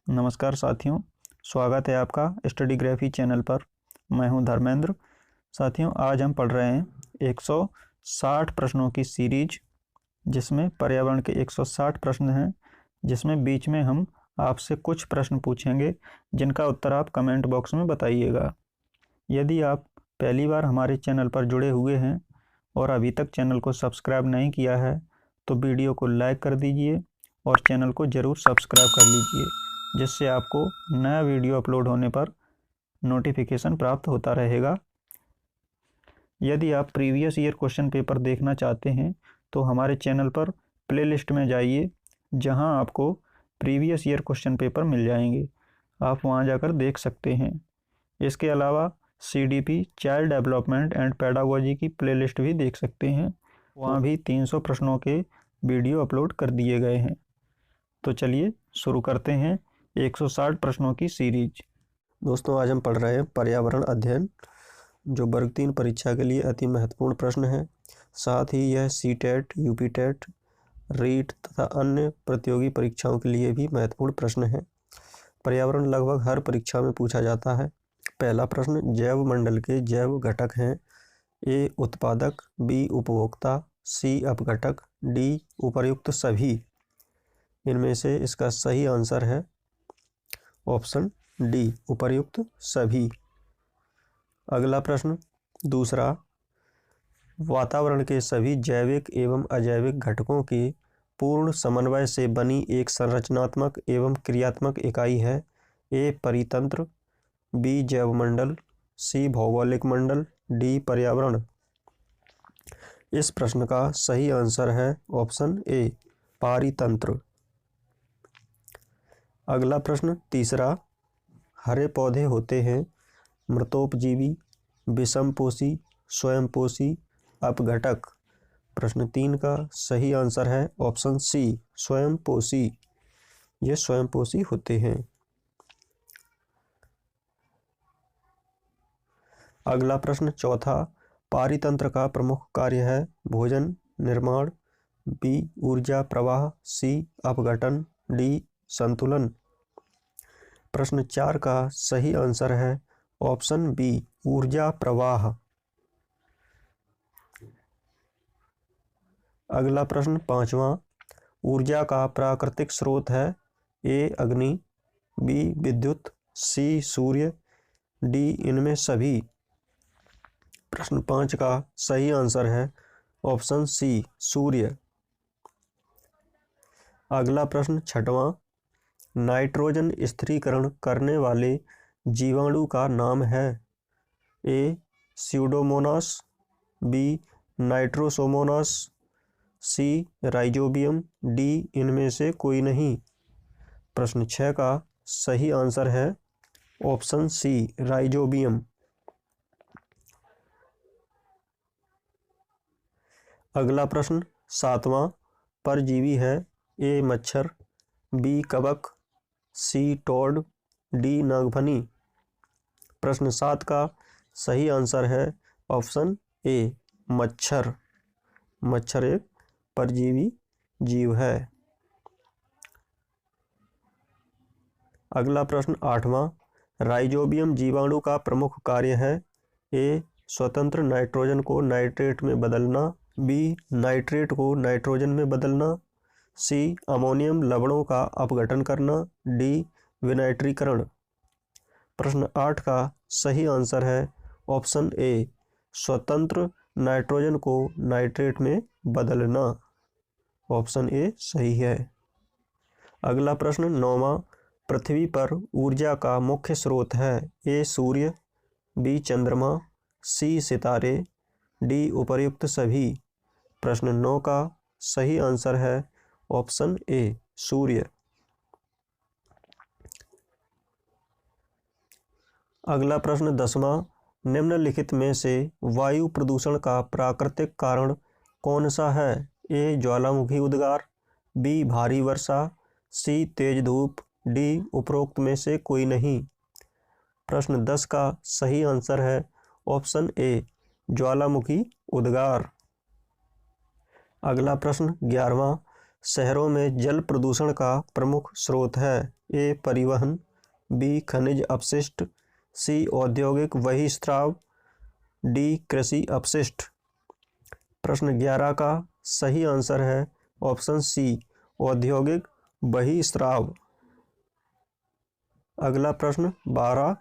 नमस्कार साथियों, स्वागत है आपका स्टडीग्राफी चैनल पर। मैं हूं धर्मेंद्र। साथियों, आज हम पढ़ रहे हैं 160 प्रश्नों की सीरीज, जिसमें पर्यावरण के 160 प्रश्न हैं, जिसमें बीच में हम आपसे कुछ प्रश्न पूछेंगे जिनका उत्तर आप कमेंट बॉक्स में बताइएगा। यदि आप पहली बार हमारे चैनल पर जुड़े हुए हैं और अभी तक चैनल को सब्सक्राइब नहीं किया है तो वीडियो को लाइक कर दीजिए और चैनल को ज़रूर सब्सक्राइब कर लीजिए, जिससे आपको नया वीडियो अपलोड होने पर नोटिफिकेशन प्राप्त होता रहेगा। यदि आप प्रीवियस ईयर क्वेश्चन पेपर देखना चाहते हैं तो हमारे चैनल पर प्लेलिस्ट में जाइए, जहां आपको प्रीवियस ईयर क्वेश्चन पेपर मिल जाएंगे। आप वहां जाकर देख सकते हैं। इसके अलावा CDP child development and pedagogy की प्लेलिस्ट भी देख सकते हैं। वहाँ भी 300 प्रश्नों के वीडियो अपलोड कर दिए गए हैं। तो चलिए शुरू करते हैं 160 प्रश्नों की सीरीज। दोस्तों, आज हम पढ़ रहे हैं पर्यावरण अध्ययन, जो वर्ग 3 परीक्षा के लिए अति महत्वपूर्ण प्रश्न है। साथ ही यह CTET, UPTET, रीट तथा अन्य प्रतियोगी परीक्षाओं के लिए भी महत्वपूर्ण प्रश्न है। पर्यावरण लगभग हर परीक्षा में पूछा जाता है। पहला प्रश्न, जैव मंडल के जैव घटक हैं। A उत्पादक, B उपभोक्ता, C अपघटक, D उपर्युक्त सभी। इनमें से इसका सही आंसर है ऑप्शन डी, उपर्युक्त सभी। अगला प्रश्न, दूसरा, वातावरण के सभी जैविक एवं अजैविक घटकों के पूर्ण समन्वय से बनी एक संरचनात्मक एवं क्रियात्मक इकाई है। ए परितंत्र, बी जैवमंडल, सी भौगोलिक मंडल, डी पर्यावरण। इस प्रश्न का सही आंसर है ऑप्शन ए, पारितंत्र। अगला प्रश्न, तीसरा, हरे पौधे होते हैं मृतोपजीवी, विषमपोषी, स्वयंपोषी, अपघटक। प्रश्न 3 का सही आंसर है ऑप्शन सी, स्वयंपोषी। ये स्वयंपोषी होते हैं। अगला प्रश्न, चौथा, पारितंत्र का प्रमुख कार्य है भोजन निर्माण, बी ऊर्जा प्रवाह, सी अपघटन, डी संतुलन। प्रश्न 4 का सही आंसर है ऑप्शन बी, ऊर्जा प्रवाह। अगला प्रश्न, पांचवा, ऊर्जा का प्राकृतिक स्रोत है। ए अग्नि, बी विद्युत, सी सूर्य, डी इनमें सभी। प्रश्न 5 का सही आंसर है ऑप्शन सी, सूर्य। अगला प्रश्न, छठवां, नाइट्रोजन स्थिरीकरण करने वाले जीवाणु का नाम है। ए स्यूडोमोनास, बी नाइट्रोसोमोनास, सी राइजोबियम, डी इनमें से कोई नहीं। प्रश्न 6 का सही आंसर है ऑप्शन सी, राइजोबियम। अगला प्रश्न, सातवां, परजीवी है। ए मच्छर, बी कवक, सी टोड, डी नागफनी। प्रश्न 7 का सही आंसर है ऑप्शन ए, मच्छर। मच्छर एक परजीवी जीव है। अगला प्रश्न, आठवां, राइजोबियम जीवाणु का प्रमुख कार्य है। ए स्वतंत्र नाइट्रोजन को नाइट्रेट में बदलना, बी नाइट्रेट को नाइट्रोजन में बदलना, सी अमोनियम लवणों का अपघटन करना, डी विनाइट्रीकरण। प्रश्न 8 का सही आंसर है ऑप्शन ए, स्वतंत्र नाइट्रोजन को नाइट्रेट में बदलना। ऑप्शन ए सही है। अगला प्रश्न, नौवां, पृथ्वी पर ऊर्जा का मुख्य स्रोत है। ए सूर्य, बी चंद्रमा, सी सितारे, डी उपर्युक्त सभी। प्रश्न 9 का सही आंसर है ऑप्शन ए, सूर्य। अगला प्रश्न, 10वां, निम्नलिखित में से वायु प्रदूषण का प्राकृतिक कारण कौन सा है। ए ज्वालामुखी उद्गार, बी भारी वर्षा, सी तेज धूप, डी उपरोक्त में से कोई नहीं। प्रश्न 10 का सही आंसर है ऑप्शन ए, ज्वालामुखी उद्गार। अगला प्रश्न, 11वां, शहरों में जल प्रदूषण का प्रमुख स्रोत है? ए परिवहन, बी खनिज अपशिष्ट, सी औद्योगिक बहिस्राव, डी कृषि अपशिष्ट। प्रश्न 11 का सही आंसर है ऑप्शन सी औद्योगिक बहिस्राव। अगला प्रश्न 12,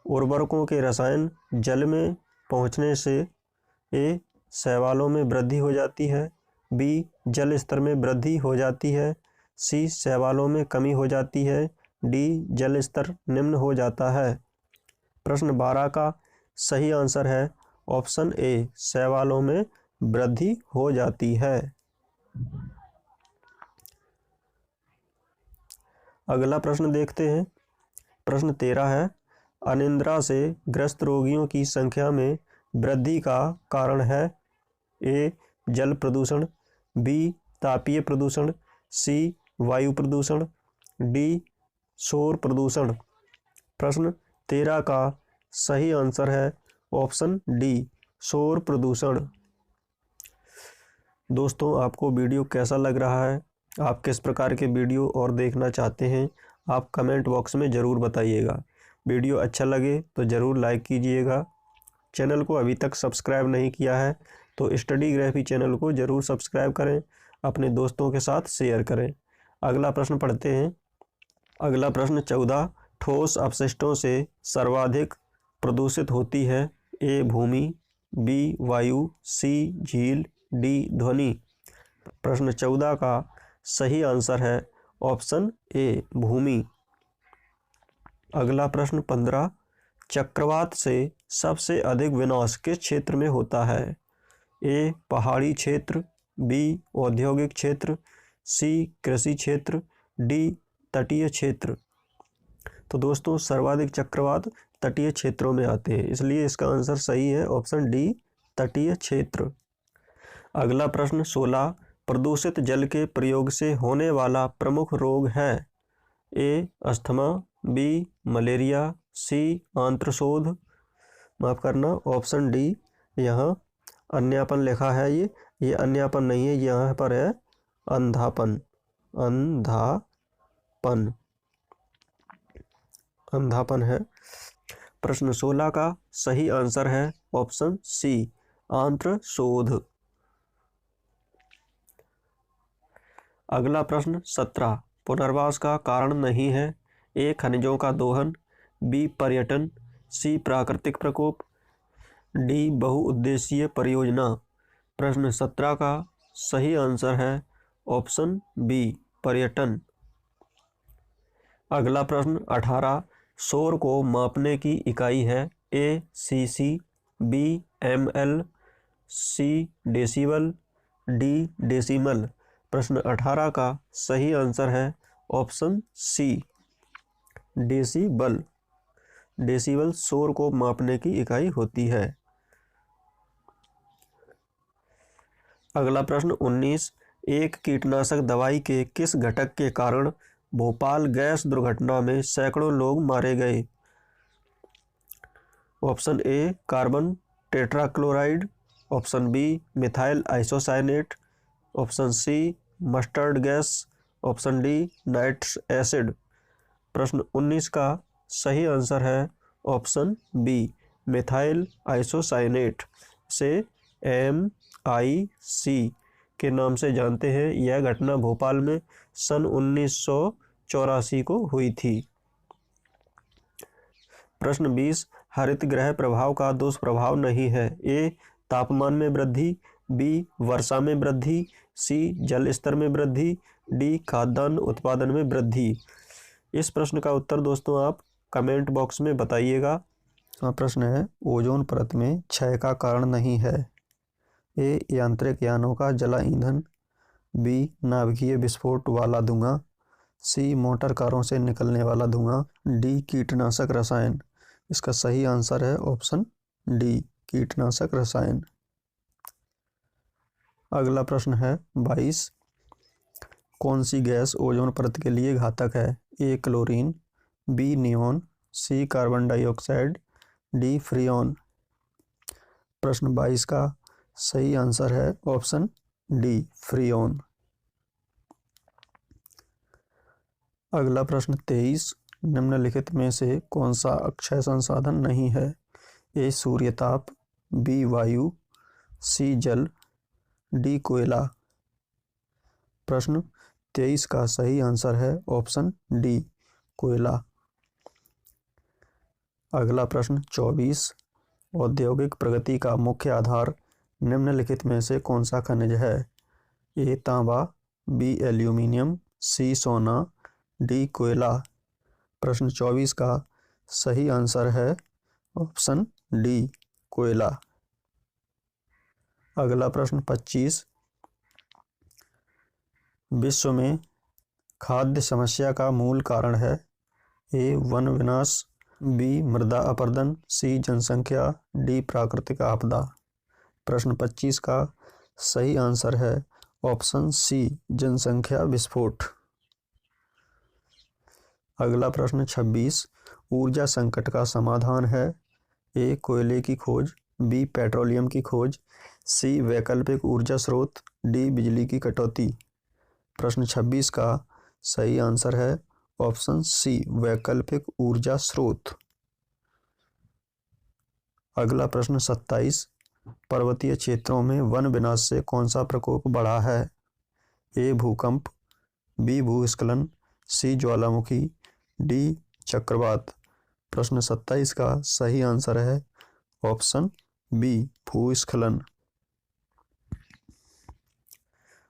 उर्वरकों के रसायन जल में पहुंचने से ए शैवालों में वृद्धि हो जाती है, बी जल स्तर में वृद्धि हो जाती है, सी शैवालों में कमी हो जाती है, डी जल स्तर निम्न हो जाता है। प्रश्न 12 का सही आंसर है ऑप्शन ए शैवालों में वृद्धि हो जाती है। अगला प्रश्न देखते हैं। प्रश्न 13 है, अनिद्रा से ग्रस्त रोगियों की संख्या में वृद्धि का कारण है? ए जल प्रदूषण, बी तापीय प्रदूषण, सी वायु प्रदूषण, डी शोर प्रदूषण। प्रश्न 13 का सही आंसर है ऑप्शन डी शोर प्रदूषण। दोस्तों, आपको वीडियो कैसा लग रहा है? आप किस प्रकार के वीडियो और देखना चाहते हैं? आप कमेंट बॉक्स में ज़रूर बताइएगा। वीडियो अच्छा लगे तो ज़रूर लाइक कीजिएगा। चैनल को अभी तक सब्सक्राइब नहीं किया है तो स्टडीग्राफी चैनल को ज़रूर सब्सक्राइब करें, अपने दोस्तों के साथ शेयर करें। अगला प्रश्न पढ़ते हैं। अगला प्रश्न 14, ठोस अपशिष्टों से सर्वाधिक प्रदूषित होती है? ए भूमि, बी वायु, सी झील, डी ध्वनि। प्रश्न 14 का सही आंसर है ऑप्शन ए भूमि। अगला प्रश्न 15, चक्रवात से सबसे अधिक विनाश किस क्षेत्र में होता है? ए पहाड़ी क्षेत्र, बी औद्योगिक क्षेत्र, सी कृषि क्षेत्र, डी तटीय क्षेत्र। तो दोस्तों, सर्वाधिक चक्रवात तटीय क्षेत्रों में आते हैं, इसलिए इसका आंसर सही है ऑप्शन डी तटीय क्षेत्र। अगला प्रश्न 16, प्रदूषित जल के प्रयोग से होने वाला प्रमुख रोग है? ए अस्थमा, बी मलेरिया, सी आंत्रशोथ, माफ करना ऑप्शन डी, यहाँ अन्यापन लिखा है, ये अन्यापन नहीं है, यहाँ पर है अंधापन, अंधापन है। प्रश्न 16 का सही आंसर है ऑप्शन सी आंत्रशोथ। अगला प्रश्न 17, पुनर्वास का कारण नहीं है? ए खनिजों का दोहन, बी पर्यटन, सी प्राकृतिक प्रकोप, डी बहुउद्देशीय परियोजना। प्रश्न 17 का सही आंसर है ऑप्शन बी पर्यटन। अगला प्रश्न 18, शोर को मापने की इकाई है? ए सीसी, बी एमएल, सी डेसिबल, डी डेसिमल। प्रश्न 18 का सही आंसर है ऑप्शन सी डेसिबल। डेसिबल शोर को मापने की इकाई होती है। अगला प्रश्न 19, एक कीटनाशक दवाई के किस घटक के कारण भोपाल गैस दुर्घटना में सैकड़ों लोग मारे गए? Option A carbon tetrachloride, option B methyl isocyanate, option C mustard gas, option D nitric acid. प्रश्न 19 का सही आंसर है ऑप्शन बी मिथाइल आइसोसाइनेट। से MIC के नाम से जानते हैं। यह घटना भोपाल में सन 1984 को हुई थी। प्रश्न 20, हरित गृह प्रभाव का दुष्प्रभाव नहीं है? ए तापमान में वृद्धि, बी वर्षा में वृद्धि, सी जल स्तर में वृद्धि, डी खाद्यान्न उत्पादन में वृद्धि। इस प्रश्न का उत्तर दोस्तों आप कमेंट बॉक्स में बताइएगा। प्रश्न है, ओजोन परत में क्षय का कारण नहीं है? ए यांत्रिक यानों का जला ईंधन, बी नाभिकीय विस्फोट वाला धुआं, सी मोटर कारों से निकलने वाला धुआं, डी कीटनाशक रसायन। इसका सही आंसर है ऑप्शन डी कीटनाशक रसायन। अगला प्रश्न है 22, कौन सी गैस ओजोन परत के लिए घातक है? ए क्लोरीन, बी नियॉन, सी कार्बन डाइऑक्साइड, डी फ्रियोन। प्रश्न 22 का सही आंसर है ऑप्शन डी फ्रियोन। अगला प्रश्न 23, निम्नलिखित में से कौन सा अक्षय संसाधन नहीं है? ए सूर्यताप, बी वायु, सी जल, डी कोयला। प्रश्न 23 का सही आंसर है ऑप्शन डी कोयला। अगला प्रश्न 24, औद्योगिक प्रगति का मुख्य आधार निम्नलिखित में से कौन सा खनिज है? ए तांबा, बी एल्यूमिनियम, सी सोना, डी कोयला। प्रश्न 24 का सही आंसर है ऑप्शन डी कोयला। अगला प्रश्न 25, विश्व में खाद्य समस्या का मूल कारण है? ए वन विनाश, बी मृदा अपरदन, सी जनसंख्या, डी प्राकृतिक आपदा। प्रश्न 25 का सही आंसर है ऑप्शन सी जनसंख्या विस्फोट। अगला प्रश्न 26, ऊर्जा संकट का समाधान है? ए कोयले की खोज, बी पेट्रोलियम की खोज, सी वैकल्पिक ऊर्जा स्रोत, डी बिजली की कटौती। प्रश्न 26 का सही आंसर है ऑप्शन सी वैकल्पिक ऊर्जा स्रोत। अगला प्रश्न 27, पर्वतीय क्षेत्रों में वन विनाश से कौन सा प्रकोप बढ़ा है? ए भूकंप, बी भूस्खलन, सी ज्वालामुखी, डी चक्रवात। प्रश्न 27 का सही आंसर है ऑप्शन बी भूस्खलन।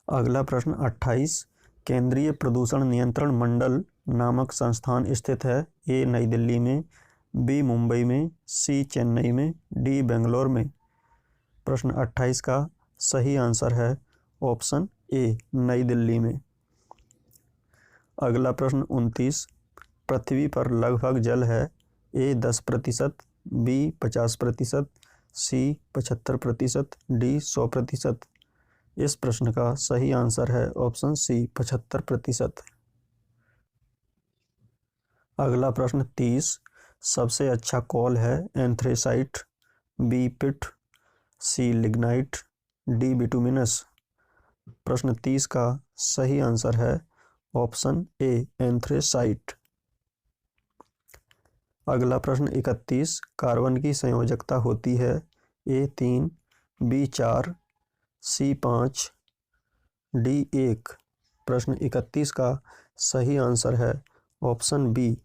अगला प्रश्न 28, केंद्रीय प्रदूषण नियंत्रण मंडल नामक संस्थान स्थित है? ए नई दिल्ली में, बी मुंबई में, सी चेन्नई में, डी बेंगलोर में। प्रश्न 28 का सही आंसर है ऑप्शन ए नई दिल्ली में। अगला प्रश्न 29, पृथ्वी पर लगभग जल है? ए 10%, बी 50%, सी 75%, डी 100%। इस प्रश्न का सही आंसर है ऑप्शन सी 75%। अगला प्रश्न 30, सबसे अच्छा कॉल है एंथ्रेसाइट, बी पिट, सी लिग्नाइट, डी बिटुमिनस। प्रश्न 30 का सही आंसर है ऑप्शन ए एंथ्रेसाइट। अगला प्रश्न 31, कार्बन की संयोजकता होती है? ए 3, बी 4, सी 5, डी 1। प्रश्न 31 का सही आंसर है ऑप्शन बी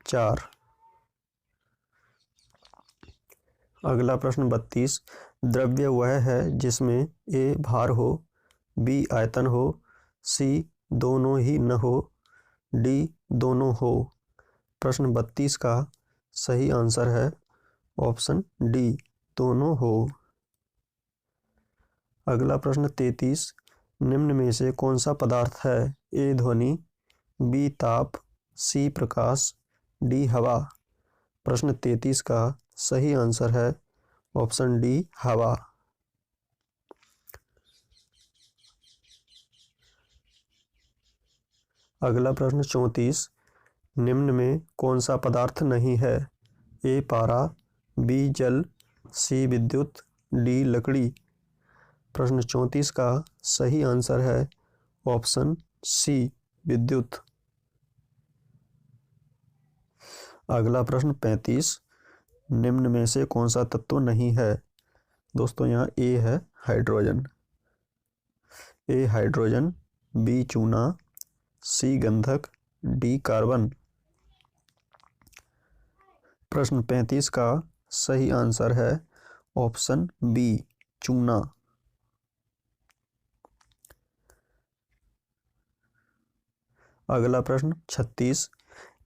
4। अगला प्रश्न 32, द्रव्य वह है जिसमें ए भार हो, बी आयतन हो, सी दोनों ही न हो, डी दोनों हो। प्रश्न 32 का सही आंसर है ऑप्शन डी दोनों हो। अगला प्रश्न 33, निम्न में से कौन सा पदार्थ है? ए ध्वनि, बी ताप, सी प्रकाश, डी हवा। प्रश्न 33 का सही आंसर है ऑप्शन डी हवा। अगला प्रश्न 34, निम्न में कौन सा पदार्थ नहीं है? ए पारा, बी जल, सी विद्युत, डी लकड़ी। प्रश्न 34 का सही आंसर है ऑप्शन सी विद्युत। अगला प्रश्न 35, निम्न में से कौन सा तत्व नहीं है? दोस्तों यहाँ ए है हाइड्रोजन, ए हाइड्रोजन, बी चूना, सी गंधक, डी कार्बन। प्रश्न 35 का सही आंसर है ऑप्शन बी चूना। अगला प्रश्न 36,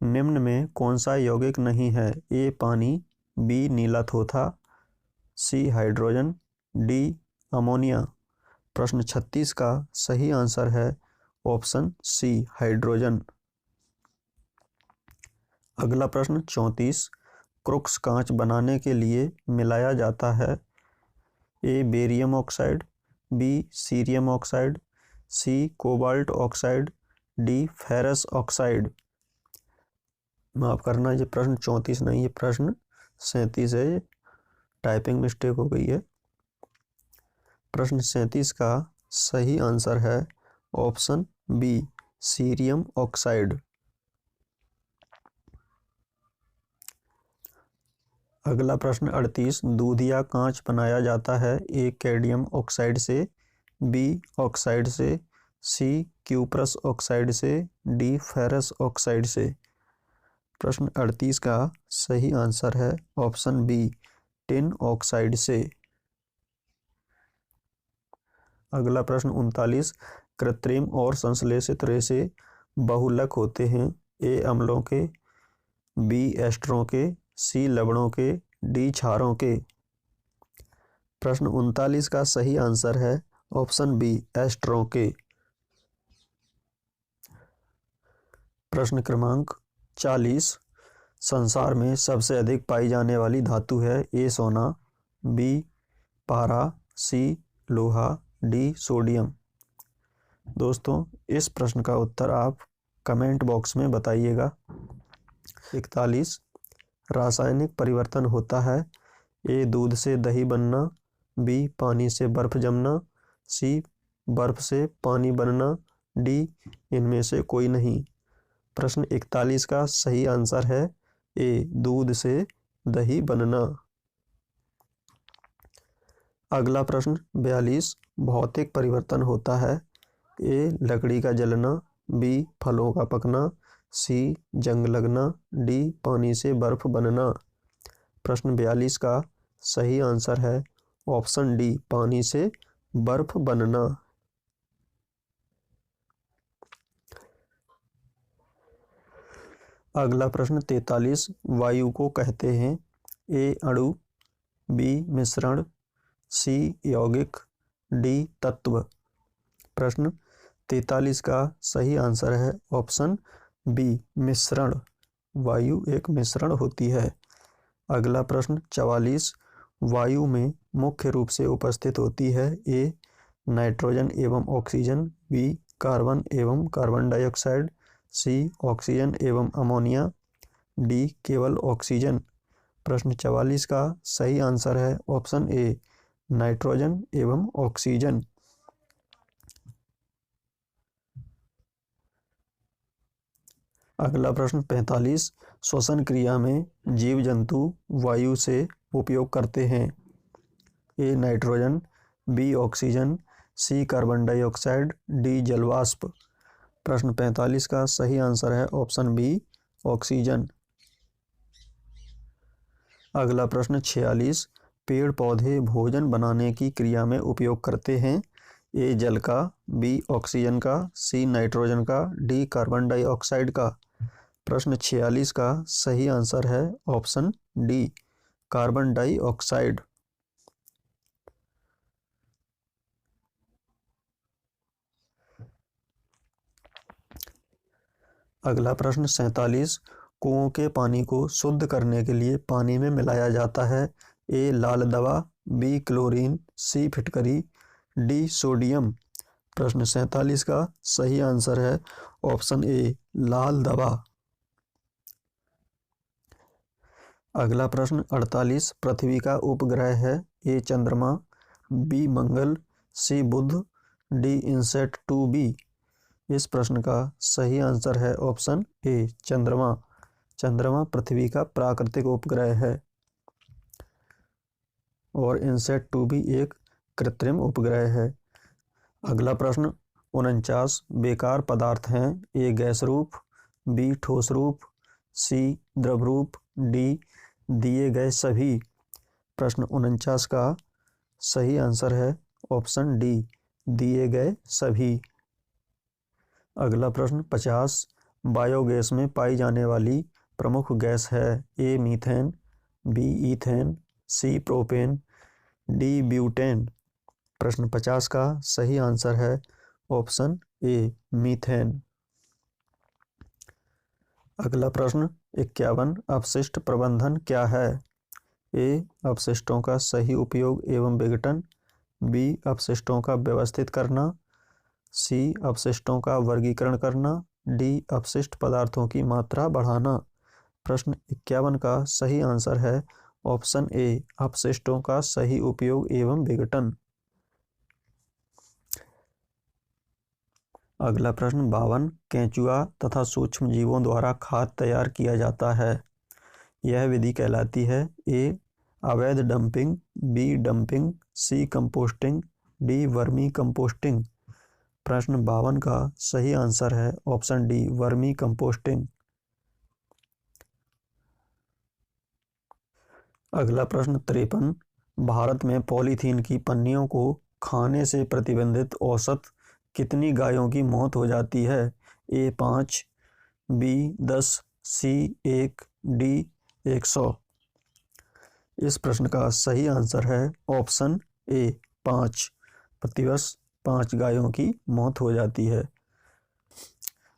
निम्न में कौन सा यौगिक नहीं है? ए पानी, बी नीला थोथा, सी हाइड्रोजन, डी अमोनिया। प्रश्न 36 का सही आंसर है ऑप्शन सी हाइड्रोजन। अगला प्रश्न 34, क्रुक्स कांच बनाने के लिए मिलाया जाता है? A barium oxide, B cerium oxide, C cobalt oxide, D ferrous oxide. माफ करना, ये प्रश्न 34 नहीं, ये प्रश्न 37 है, ये टाइपिंग मिस्टेक हो गई है। प्रश्न 37 का सही आंसर है ऑप्शन बी सीरियम ऑक्साइड। अगला प्रश्न 38, दूध या कांच बनाया जाता है ए कैडमियम ऑक्साइड से, बी ऑक्साइड से, सी क्यूप्रस ऑक्साइड से, डी फेरस ऑक्साइड से। प्रश्न 38 का सही आंसर है ऑप्शन बी टिन ऑक्साइड से। अगला प्रश्न 39, कृत्रिम और संश्लेषित रेशे बहुलक होते हैं ए अम्लों के, बी एस्टरों के, सी लवणों के, डी क्षारों के। प्रश्न 39 का सही आंसर है ऑप्शन बी एस्टरों के। प्रश्न क्रमांक 40, संसार में सबसे अधिक पाई जाने वाली धातु है ए सोना, बी पारा, सी लोहा, डी सोडियम। दोस्तों इस प्रश्न का उत्तर आप कमेंट बॉक्स में बताइएगा। 41, रासायनिक परिवर्तन होता है ए दूध से दही बनना, बी पानी से बर्फ जमना, सी बर्फ से पानी बनना, डी इनमें से कोई नहीं। प्रश्न 41 का सही आंसर है ए दूध से दही बनना। अगला प्रश्न 42, भौतिक परिवर्तन होता है ए लकड़ी का जलना, बी फलों का पकना, सी जंग लगना, डी पानी से बर्फ बनना। प्रश्न 42 का सही आंसर है ऑप्शन डी पानी से बर्फ बनना। अगला प्रश्न 43, वायु को कहते हैं ए अणु, बी मिश्रण, सी यौगिक, डी तत्व। प्रश्न 43 का सही आंसर है ऑप्शन बी मिश्रण। वायु एक मिश्रण होती है। अगला प्रश्न 44, वायु में मुख्य रूप से उपस्थित होती है ए नाइट्रोजन एवं ऑक्सीजन, बी कार्बन एवं कार्बन डाइऑक्साइड, सी ऑक्सीजन एवं अमोनिया, डी केवल ऑक्सीजन। प्रश्न 44 का सही आंसर है ऑप्शन ए नाइट्रोजन एवं ऑक्सीजन। अगला प्रश्न 45, श्वसन क्रिया में जीव जंतु वायु से उपयोग करते हैं A nitrogen, B oxygen, C carbon dioxide, D जलवाष्प। प्रश्न 45 का सही आंसर है ऑप्शन बी ऑक्सीजन। अगला प्रश्न 46, पेड़ पौधे भोजन बनाने की क्रिया में उपयोग करते हैं ए जल का, बी ऑक्सीजन का, सी नाइट्रोजन का, डी कार्बन डाइऑक्साइड का। प्रश्न 46 का सही आंसर है ऑप्शन डी कार्बन डाइऑक्साइड। अगला प्रश्न 47, कुओं के पानी को शुद्ध करने के लिए पानी में मिलाया जाता है ए लाल दवा, बी क्लोरीन, सी फिटकरी, डी सोडियम। प्रश्न 47 का सही आंसर है ऑप्शन ए लाल दवा। अगला प्रश्न 48, पृथ्वी का उपग्रह है ए चंद्रमा, बी मंगल, सी बुध, डी इनसेट 2b। इस प्रश्न का सही आंसर है ऑप्शन ए चंद्रमा। चंद्रमा पृथ्वी का प्राकृतिक उपग्रह है और इनसेट 2b एक कृत्रिम उपग्रह है। अगला प्रश्न 49, बेकार पदार्थ हैं ए गैस रूप, बी ठोस रूप, सी द्रव रूप, डी दिए गए सभी। प्रश्न 49 का सही आंसर है ऑप्शन डी दिए गए सभी। अगला प्रश्न 50, बायोगैस में पाई जाने वाली प्रमुख गैस है A methane, B ethane, C propane, D butane. प्रश्न 50 का सही आंसर है ऑप्शन ए मीथेन। अगला प्रश्न 51, अपशिष्ट प्रबंधन क्या है ए अपशिष्टों का सही उपयोग एवं विघटन, बी अपशिष्टों का व्यवस्थित करना, सी अपशिष्टों का वर्गीकरण करना, डी अपशिष्ट पदार्थों की मात्रा बढ़ाना। प्रश्न 51 का सही आंसर है ऑप्शन ए अपशिष्टों का सही उपयोग एवं विघटन। अगला प्रश्न 52 केंचुआ तथा सूक्ष्म जीवों द्वारा खाद तैयार किया जाता है। यह विधि कहलाती है ए अवैध डंपिंग, बी डंपिंग, सी कंपोस्टिंग, डी वर्मी कंपोस्टिंग। प्रश्न 52 का सही आंसर है ऑप्शन डी वर्मी कंपोस्टिंग। अगला प्रश्न 53 भारत में पॉलीथीन की पन्नियों को खाने से प्रतिबंधित औसत कितनी गायों की मौत हो जाती है? ए 5, बी 10, सी 1, डी 100। इस प्रश्न का सही आंसर है ऑप्शन ए 5। प्रतिवर्ष 5 गायों की मौत हो जाती है।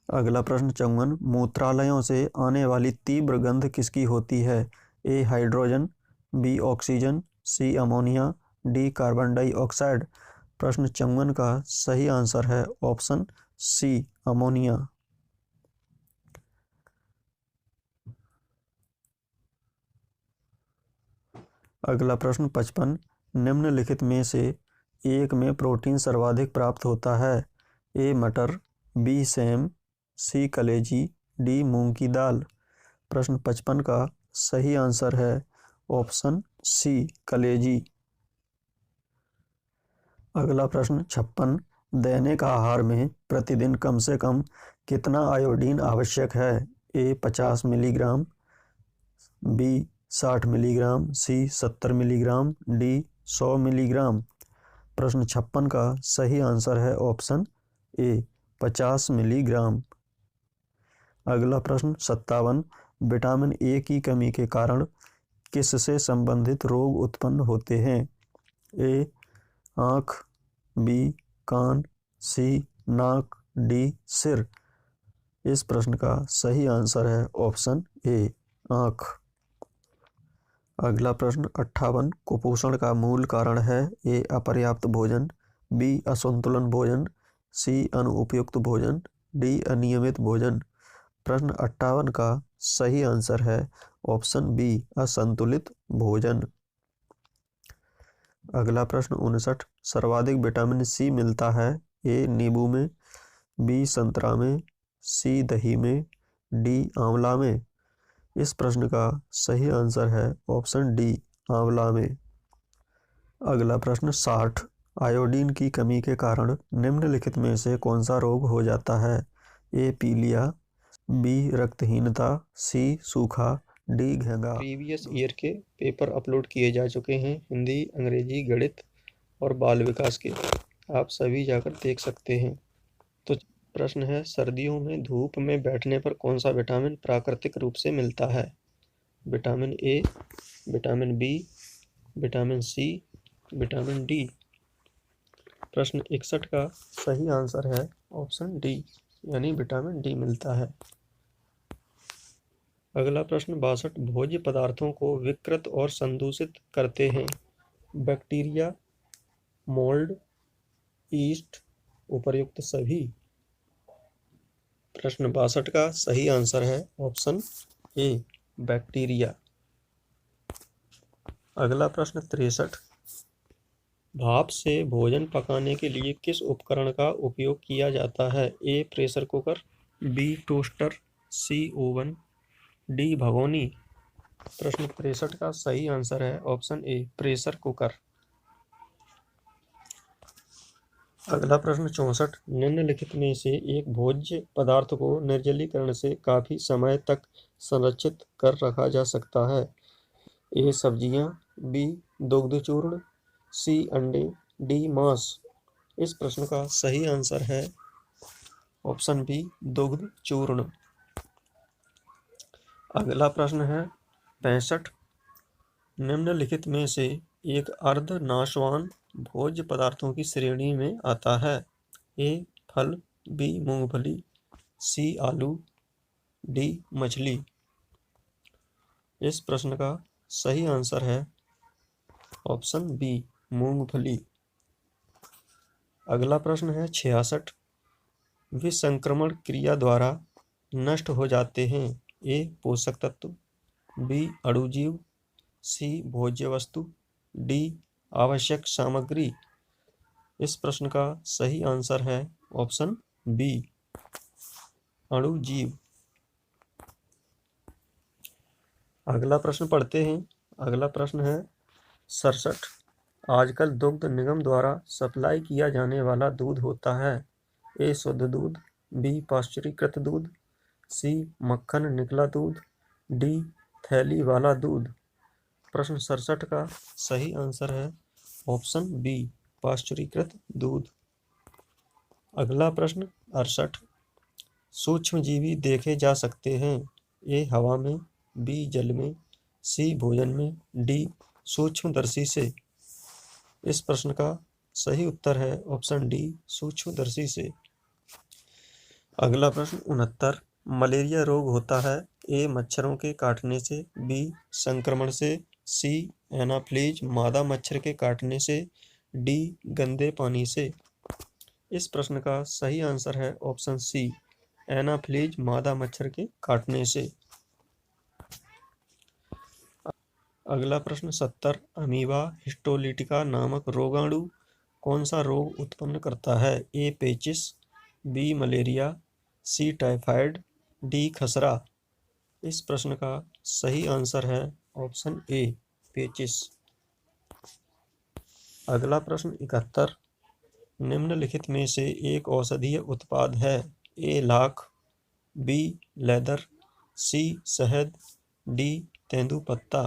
अगला प्रश्न 54 मूत्रालयों से आने वाली तीव्र गंध किसकी होती है? ए हाइड्रोजन, बी ऑक्सीजन, सी अमोनिया, डी कार्बन डाइऑक्साइड। प्रश्न 54 का सही आंसर है ऑप्शन सी अमोनिया। अगला प्रश्न 55 निम्नलिखित में से एक में प्रोटीन सर्वाधिक प्राप्त होता है? ए मटर, बी सेम, सी कलेजी, डी मूंग की दाल। प्रश्न 55 का सही आंसर है ऑप्शन सी कलेजी। अगला प्रश्न 56 दैनिक आहार में प्रतिदिन कम से कम कितना आयोडीन आवश्यक है? ए 50 मिलीग्राम, बी 60 मिलीग्राम, सी 70 मिलीग्राम, डी 100 मिलीग्राम। प्रश्न 56 का सही आंसर है ऑप्शन ए 50 मिलीग्राम। अगला प्रश्न 57 विटामिन ए की कमी के कारण किससे संबंधित रोग उत्पन्न होते हैं? ए आँख, बी कान, सी नाक, डी सिर। इस प्रश्न का सही आंसर है ऑप्शन ए आँख। अगला प्रश्न 58 कुपोषण का मूल कारण है? ए अपर्याप्त भोजन, बी असंतुलन भोजन, सी अनुपयुक्त भोजन, डी अनियमित भोजन। प्रश्न 58 का सही आंसर है ऑप्शन बी असंतुलित भोजन। अगला प्रश्न 59 सर्वाधिक विटामिन सी मिलता है? ए नींबू में, बी संतरा में, सी दही में, डी आंवला में। इस प्रश्न का सही आंसर है ऑप्शन डी आंवला में। अगला प्रश्न 60 आयोडीन की कमी के कारण निम्नलिखित में से कौन सा रोग हो जाता है? ए पीलिया, बी रक्तहीनता, सी सूखा, डी घेंगा। प्रीवियस ईयर के पेपर अपलोड किए जा चुके हैं हिंदी, अंग्रेजी, गणित और बाल विकास के, आप सभी जाकर देख सकते हैं। तो प्रश्न है सर्दियों में धूप में बैठने पर कौन सा विटामिन प्राकृतिक रूप से मिलता है? Vitamin A, vitamin B, vitamin C, vitamin D. प्रश्न 61 का सही आंसर है ऑप्शन डी यानी विटामिन डी मिलता है। अगला प्रश्न 62 भोज्य पदार्थों को विकृत और संदूषित करते हैं? बैक्टीरिया, मोल्ड, ईस्ट, उपर्युक्त सभी। प्रश्न 62 का सही आंसर है ऑप्शन ए बैक्टीरिया। अगला प्रश्न 63 भाप से भोजन पकाने के लिए किस उपकरण का उपयोग किया जाता है? ए प्रेशर कुकर, बी टोस्टर, सी ओवन, डी भगोनी। प्रश्न 63 का सही आंसर है ऑप्शन ए प्रेशर कुकर। अगला प्रश्न 64 निम्नलिखित में से एक भोज्य पदार्थ को निर्जलीकरण से काफी समय तक संरक्षित कर रखा जा सकता है? ए सब्जियां, बी दुग्ध चूर्ण, सी अंडे, डी मांस। इस प्रश्न का सही आंसर है ऑप्शन बी दुग्ध चूर्ण। अगला प्रश्न है 65 निम्नलिखित में से एक अर्ध नाशवान भोज्य पदार्थों की श्रेणी में आता है? ए फल, बी मूंगफली, सी आलू, डी मछली। इस प्रश्न का सही आंसर है ऑप्शन बी मूंगफली। अगला प्रश्न है 66 विसंक्रमण क्रिया द्वारा नष्ट हो जाते हैं? ए पोषक तत्व, बी अणुजीव, सी भोज्य वस्तु, डी आवश्यक सामग्री। इस प्रश्न का सही आंसर है ऑप्शन बी अणुजीव। अगला प्रश्न पढ़ते हैं। अगला प्रश्न है 67। आजकल दुग्ध निगम द्वारा सप्लाई किया जाने वाला दूध होता है ए शुद्ध दूध, बी पाश्चुरीकृत दूध, सी मक्खन निकला दूध, डी थैली वाला दूध। प्रश्न 67 का सही आंसर है ऑप्शन बी पाश्चुरीकृत दूध। अगला प्रश्न 68। सूक्ष्मजीवी देखे जा सकते हैं ए हवा में, बी जल में, सी भोजन में, डी सूक्ष्मदर्शी से। इस प्रश्न का सही उत्तर है ऑप्शन डी सूक्ष्मदर्शी से। अगला प्रश्न 69। मलेरिया रोग होता है ए मच्छरों के काटने से, बी संक्रमण से, सी एनाफ्लीज मादा मच्छर के काटने से, डी गंदे पानी से। इस प्रश्न का सही आंसर है ऑप्शन सी एनाफ्लीज मादा मच्छर के काटने से। अगला प्रश्न 70। अमीबा हिस्टोलिटिका नामक रोगाणु कौन सा रोग उत्पन्न करता है ए पेचिस, बी मलेरिया, सी टाइफाइड, डी खसरा। इस प्रश्न का सही आंसर है ऑप्शन ए पेचिस। अगला प्रश्न 71। निम्नलिखित में से एक औषधीय उत्पाद है ए लाख, बी लेदर, सी शहद, डी तेंदुपत्ता।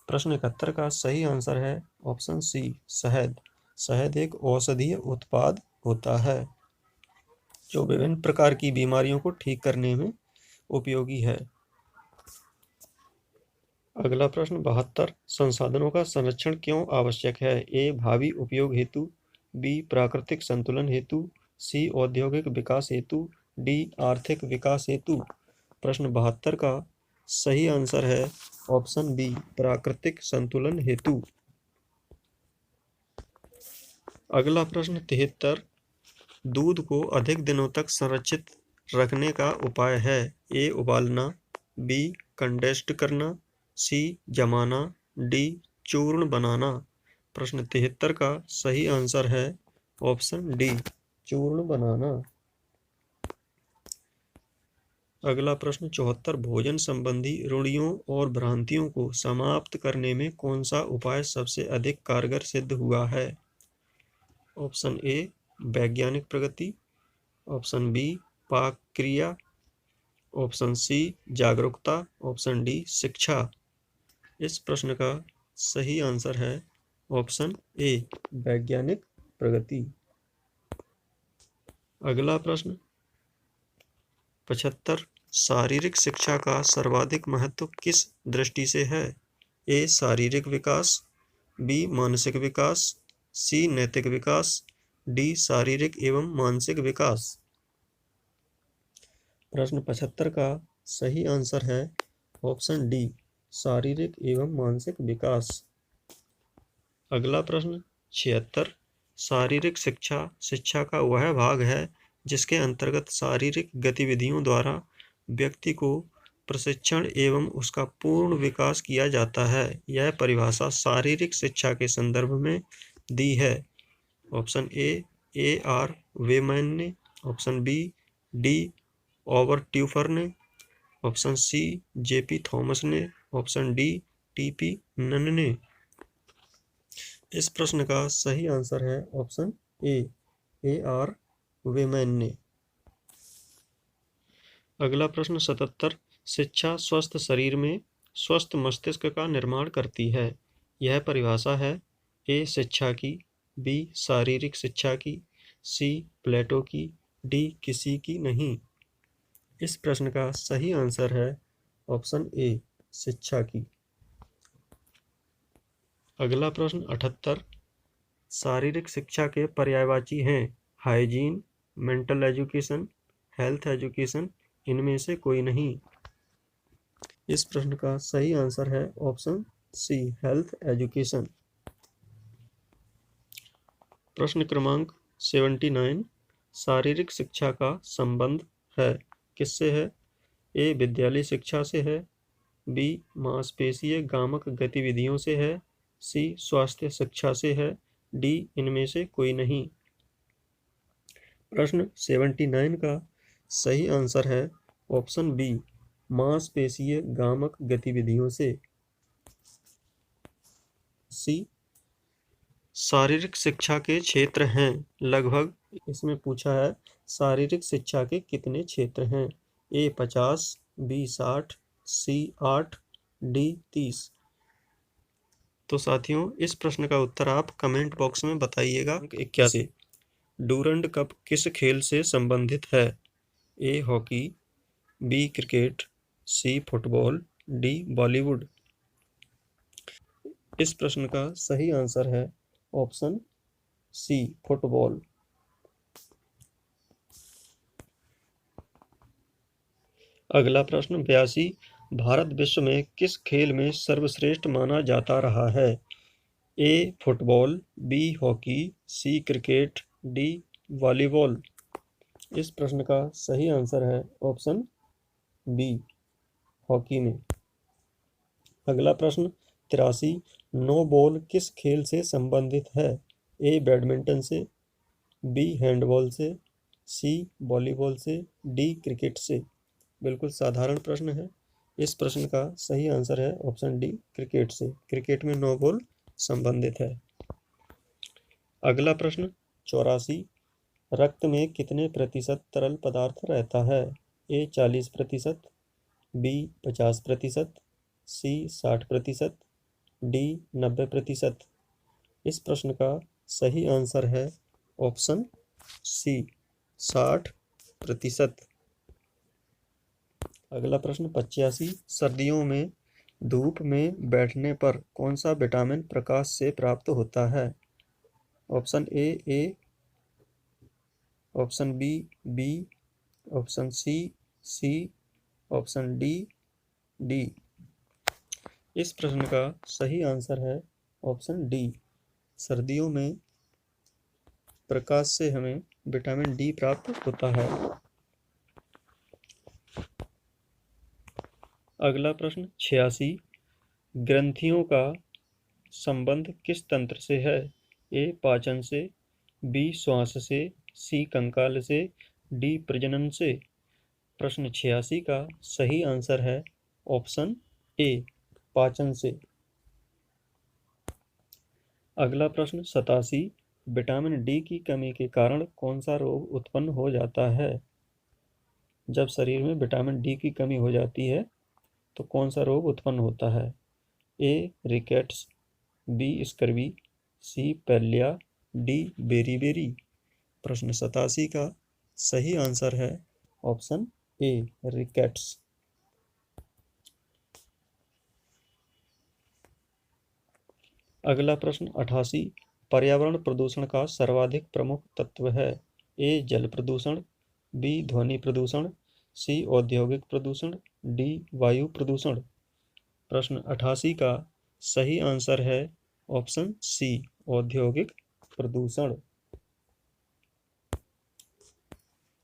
प्रश्न 71 का सही आंसर है ऑप्शन सी शहद। शहद एक औषधीय उत्पाद होता है जो विभिन्न प्रकार की बीमारियों को ठीक करने में उपयोगी है। अगला प्रश्न 72। संसाधनों का संरक्षण क्यों आवश्यक है ए भावी उपयोग हेतु, बी प्राकृतिक संतुलन हेतु, सी औद्योगिक विकास हेतु, डी आर्थिक विकास हेतु। प्रश्न 72 का सही आंसर है ऑप्शन बी प्राकृतिक संतुलन हेतु। अगला प्रश्न 73। दूध को अधिक दिनों तक संरक्षित रखने का उपाय है ए उबालना, बी कंडेंस्ड करना, सी जमाना, डी चूर्ण बनाना। प्रश्न 73 का सही आंसर है ऑप्शन डी चूर्ण बनाना। अगला प्रश्न 74। भोजन संबंधी रूढ़ियों और भ्रांतियों को समाप्त करने में कौन सा उपाय सबसे अधिक कारगर सिद्ध हुआ है। ऑप्शन ए वैज्ञानिक प्रगति, ऑप्शन बी पाक क्रिया, ऑप्शन सी जागरूकता, ऑप्शन डी शिक्षा। इस प्रश्न का सही आंसर है ऑप्शन ए वैज्ञानिक प्रगति। अगला प्रश्न 75। शारीरिक शिक्षा का सर्वाधिक महत्व किस दृष्टि से है ए शारीरिक विकास, बी मानसिक विकास, सी नैतिक विकास, डी शारीरिक एवं मानसिक विकास। प्रश्न 75 का सही आंसर है ऑप्शन डी शारीरिक एवं मानसिक विकास। अगला प्रश्न 76। शारीरिक शिक्षा शिक्षा का वह भाग है जिसके अंतर्गत शारीरिक गतिविधियों द्वारा व्यक्ति को प्रशिक्षण एवं उसका पूर्ण विकास किया जाता है। यह परिभाषा शारीरिक शिक्षा के संदर्भ में दी है। ऑप्शन ए आर वेमैन ने, ऑप्शन बी डी ओवरट्यूफर ने, ऑप्शन सी जेपी थॉमस ने, ऑप्शन डी टीपी नन ने। इस प्रश्न का सही आंसर है ऑप्शन ए आर वेमैन ने। अगला प्रश्न 77। शिक्षा स्वस्थ शरीर में स्वस्थ मस्तिष्क का निर्माण करती है। यह परिभाषा है ए शिक्षा की, बी शारीरिक शिक्षा की, सी प्लेटो की, डी किसी की नहीं। इस प्रश्न का सही आंसर है ऑप्शन ए शिक्षा की। अगला प्रश्न 78। शारीरिक शिक्षा के पर्यायवाची हैं hygiene, mental education, health education, इनमें से कोई नहीं। इस प्रश्न का सही आंसर है ऑप्शन सी हेल्थ एजुकेशन। प्रश्न क्रमांक 79। शारीरिक शिक्षा का संबंध है किससे है ए विद्यालय शिक्षा से है, बी मांसपेशीय गामक गतिविधियों से है, सी स्वास्थ्य शिक्षा से है, डी इनमें से कोई नहीं। प्रश्न 79 का सही आंसर है ऑप्शन बी, मांसपेशीय गामक गतिविधियों से। सी, शारीरिक शिक्षा के क्षेत्र हैं लगभग, इसमें पूछा है शारीरिक शिक्षा के कितने क्षेत्र हैं। ए 50, बी 60, सी 8, डी 30। तो साथियों इस प्रश्न का उत्तर आप कमेंट बॉक्स में बताइएगा। 81, डूरंड कप किस खेल से संबंधित है। A hockey, B cricket, C football, D Bollywood. इस प्रश्न का सही आंसर है ऑप्शन सी फुटबॉल। अगला प्रश्न 82, भारत विश्व में किस खेल में सर्वश्रेष्ठ माना जाता रहा है। ए फुटबॉल, बी हॉकी, सी क्रिकेट, डी वॉलीबॉल। इस प्रश्न का सही आंसर है ऑप्शन बी हॉकी में। अगला प्रश्न 83, नो बॉल किस खेल से संबंधित है। ए बैडमिंटन से, बी हैंडबॉल से, सी वॉलीबॉल से, डी क्रिकेट से। बिल्कुल साधारण प्रश्न है। इस प्रश्न का सही आंसर है ऑप्शन डी क्रिकेट से। क्रिकेट में नो बॉल संबंधित है। अगला प्रश्न 84, रक्त में कितने प्रतिशत तरल पदार्थ रहता है। ए 40%, बी 50%, सी 60%, डी 90%। इस प्रश्न का सही आंसर है ऑप्शन सी 60%। अगला प्रश्न 85, सर्दियों में धूप में बैठने पर कौन सा विटामिन प्रकाश से प्राप्त होता है। Option A, option B, option C, option D. इस प्रश्न का सही आंसर है ऑप्शन डी, सर्दियों में प्रकाश से हमें विटामिन डी प्राप्त होता है। अगला प्रश्न 86, ग्रंथियों का संबंध किस तंत्र से है। ए पाचन से, बी श्वास से, सी कंकाल से, डी प्रजनन से। प्रश्न 86 का सही आंसर है ऑप्शन ए पाचन से। अगला प्रश्न 87, विटामिन डी की कमी के कारण कौन सा रोग उत्पन्न हो जाता है। जब शरीर में विटामिन डी की कमी हो जाती है तो कौन सा रोग उत्पन्न होता है। ए रिकेट्स, बी स्कर्वी, सी पैलिया, डी बेरीबेरी। प्रश्न 87 का सही आंसर है ऑप्शन ए रिकेट्स। अगला प्रश्न 88, पर्यावरण प्रदूषण का सर्वाधिक प्रमुख तत्व है। ए जल प्रदूषण, बी ध्वनि प्रदूषण, सी औद्योगिक प्रदूषण, डी वायु प्रदूषण। प्रश्न 88 का सही आंसर है ऑप्शन सी औद्योगिक प्रदूषण।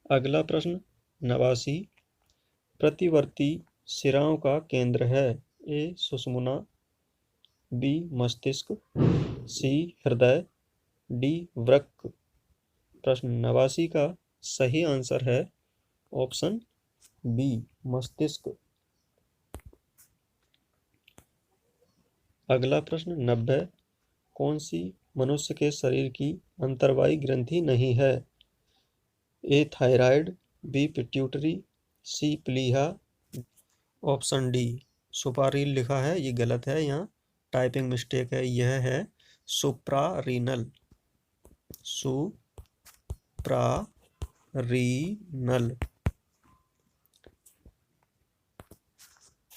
अगला प्रश्न 89, प्रतिवर्ती शिराओं का केंद्र है। ए सुषुम्ना, बी मस्तिष्क, सी हृदय, डी वृक्क। प्रश्न 89 का सही आंसर है ऑप्शन बी मस्तिष्क। अगला प्रश्न 90, कौन सी मनुष्य के शरीर की अंतर्वायी ग्रंथि नहीं है। ए थायराइड, बी पिट्यूटरी, सी प्लीहा, ऑप्शन डी सुपारील लिखा है, ये गलत है, यहाँ टाइपिंग मिस्टेक है। यह है सुप्रारीनल, सुप्रारीनल।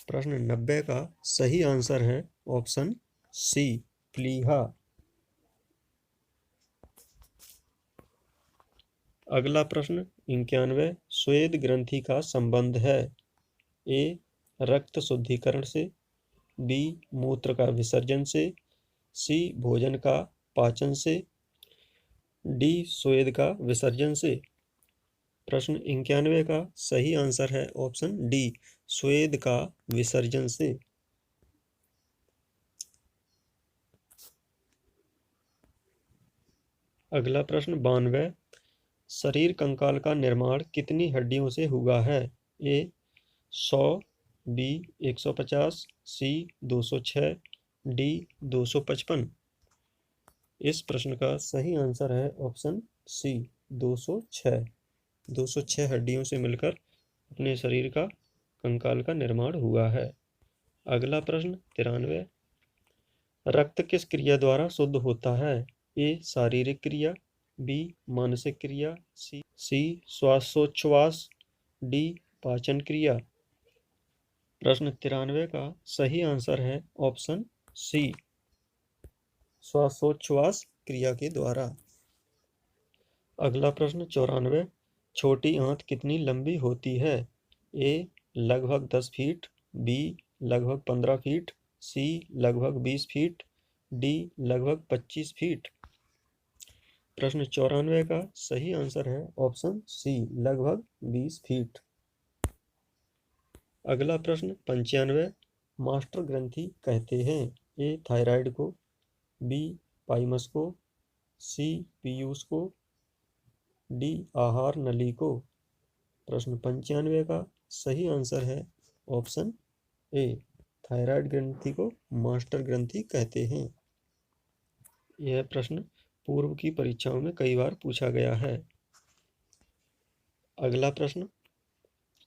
प्रश्न 90 का सही आंसर है ऑप्शन सी प्लीहा। अगला प्रश्न 91, स्वेद ग्रंथि का संबंध है। ए रक्त शुद्धिकरण से, बी मूत्र का विसर्जन से, सी भोजन का पाचन से, डी स्वेद का विसर्जन से। प्रश्न 91 का सही आंसर है ऑप्शन डी स्वेद का विसर्जन से। अगला प्रश्न 92, शरीर कंकाल का निर्माण कितनी हड्डियों से हुआ है? ए 100, बी 150, सी 206, डी 255। इस प्रश्न का सही आंसर है ऑप्शन सी 206। 206 हड्डियों से मिलकर अपने शरीर का कंकाल का निर्माण हुआ है। अगला प्रश्न 93। रक्त किस क्रिया द्वारा शुद्ध होता है? ए शारीरिक क्रिया, बी मानसिक क्रिया, सी श्वासोच्छ्वास, डी पाचन क्रिया। प्रश्न 93 का सही आंसर है ऑप्शन सी श्वासोच्छ्वास क्रिया के द्वारा। अगला प्रश्न 94। छोटी आंत कितनी लंबी होती है? ए लगभग 10 फीट, बी लगभग 15 फीट, सी लगभग 20 फीट, डी लगभग 25 फीट। प्रश्न 94 का सही आंसर है ऑप्शन सी लगभग 20 फीट। अगला प्रश्न 95। मास्टर ग्रंथि कहते हैं? ए थायराइड को, बी पाइमस को, सी पीयूष को, डी आहार नली को। प्रश्न 95 का सही आंसर है ऑप्शन ए थायराइड ग्रंथि को मास्टर ग्रंथि कहते हैं। यह प्रश्न पूर्व की परीक्षाओं में कई बार पूछा गया है। अगला प्रश्न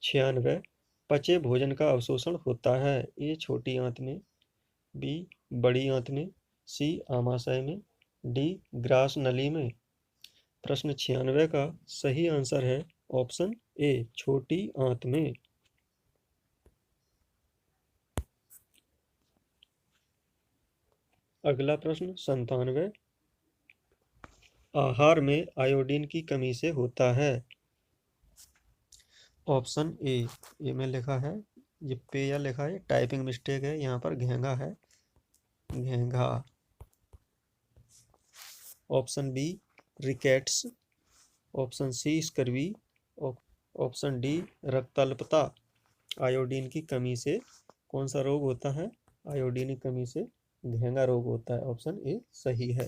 96। पचे भोजन का अवशोषण होता है? ए छोटी आंत में, बी बड़ी आंत में, सी आमाशय में, डी ग्रास नली में। प्रश्न 96 का सही आंसर है ऑप्शन ए छोटी आंत में। अगला प्रश्न 97। आहार में आयोडीन की कमी से होता है? ऑप्शन ए में लिखा है, ये पे या लिखा है, टाइपिंग मिस्टेक है, यहाँ पर घेंगा है, घेंगा। Option B rickets, option C scurvy, option D रक्ताल्पता। आयोडीन की कमी से कौन सा रोग होता है? आयोडीन की कमी से घेंगा रोग होता है। ऑप्शन ए सही है।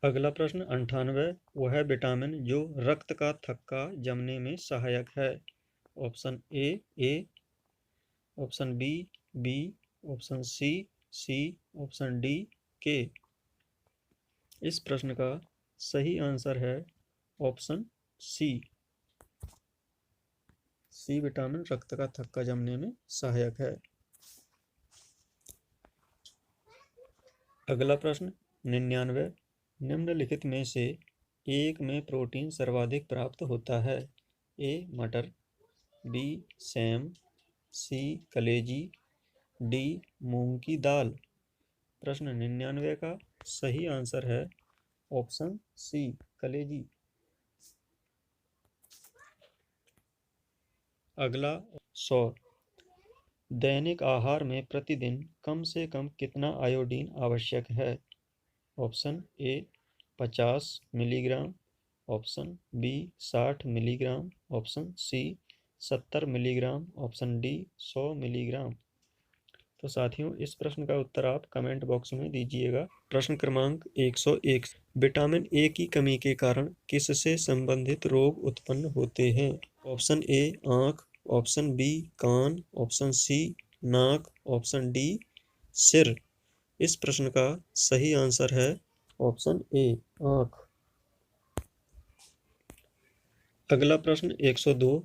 अगला प्रश्न 98। वह विटामिन जो रक्त का थक्का जमने में सहायक है? Option A, option B, option C, option D के। इस प्रश्न का सही आंसर है ऑप्शन सी विटामिन रक्त का थक्का जमने में सहायक है। अगला प्रश्न 99। निम्नलिखित में से एक में प्रोटीन सर्वाधिक प्राप्त होता है? ए मटर, बी सेम, सी कलेजी, डी मूंग की दाल। प्रश्न 99 का सही आंसर है ऑप्शन सी कलेजी। अगला 100। दैनिक आहार में प्रतिदिन कम से कम कितना आयोडीन आवश्यक है? Option A 50 milligram, option B 60 milligram, option C 70 milligram, option D 100 milligram. तो साथियों इस प्रश्न का उत्तर आप कमेंट बॉक्स में दीजिएगा। प्रश्न क्रमांक 101। विटामिन ए की कमी के कारण किससे संबंधित रोग उत्पन्न होते हैं? ऑप्शन ए आँख, ऑप्शन बी कान, ऑप्शन सी नाक, ऑप्शन डी सिर। इस प्रश्न का सही आंसर है ऑप्शन ए आँख। अगला प्रश्न 102।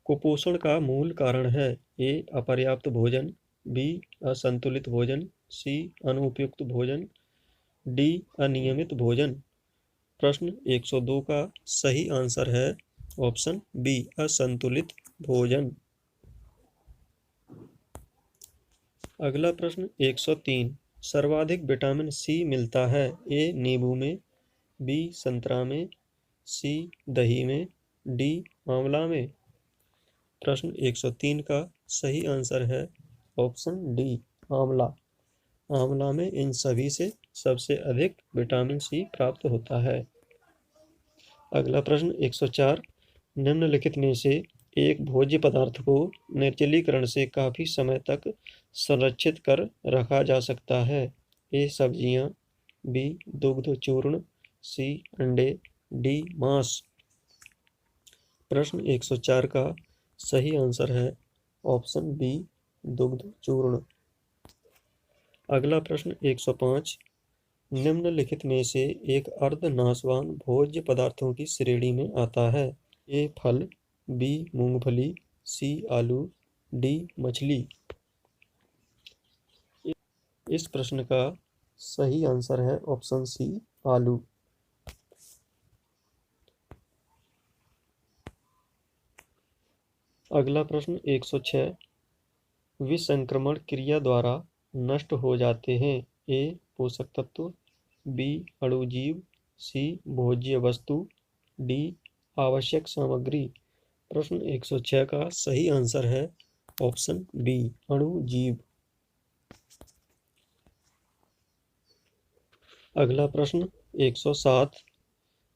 कुपोषण का मूल कारण है? ए अपर्याप्त भोजन, बी असंतुलित भोजन, सी अनुपयुक्त भोजन, डी अनियमित भोजन। प्रश्न 102 का सही आंसर है ऑप्शन बी असंतुलित भोजन। अगला प्रश्न 103। सर्वाधिक विटामिन सी मिलता है? ए नींबू में, बी संतरा में, सी दही में, डी आंवला में। प्रश्न 103 का सही आंसर है ऑप्शन डी आंवला। आंवला में इन सभी से सबसे अधिक विटामिन सी प्राप्त होता है। अगला प्रश्न 104। निम्नलिखित में से एक भोज्य पदार्थ को निर्जलीकरण से काफी समय तक संरक्षित कर रखा जा सकता है? ए सब्जियां, बी दुग्ध चूर्ण, सी अंडे, डी मांस। प्रश्न 104 का सही आंसर है ऑप्शन बी दुग्ध चूर्ण। अगला प्रश्न 105, निम्नलिखित में से एक अर्धनाशवान भोज्य पदार्थों की श्रेणी में आता है। ए फल, बी मूंगफली, सी आलू, डी मछली। इस प्रश्न का सही आंसर है ऑप्शन सी आलू। अगला प्रश्न 106, विसंक्रमण क्रिया द्वारा नष्ट हो जाते हैं। ए पोषक तत्व, बी अणुजीव, सी भोज्य वस्तु, डी आवश्यक सामग्री। प्रश्न 106 का सही आंसर है ऑप्शन बी अणुजीव। अगला प्रश्न 107,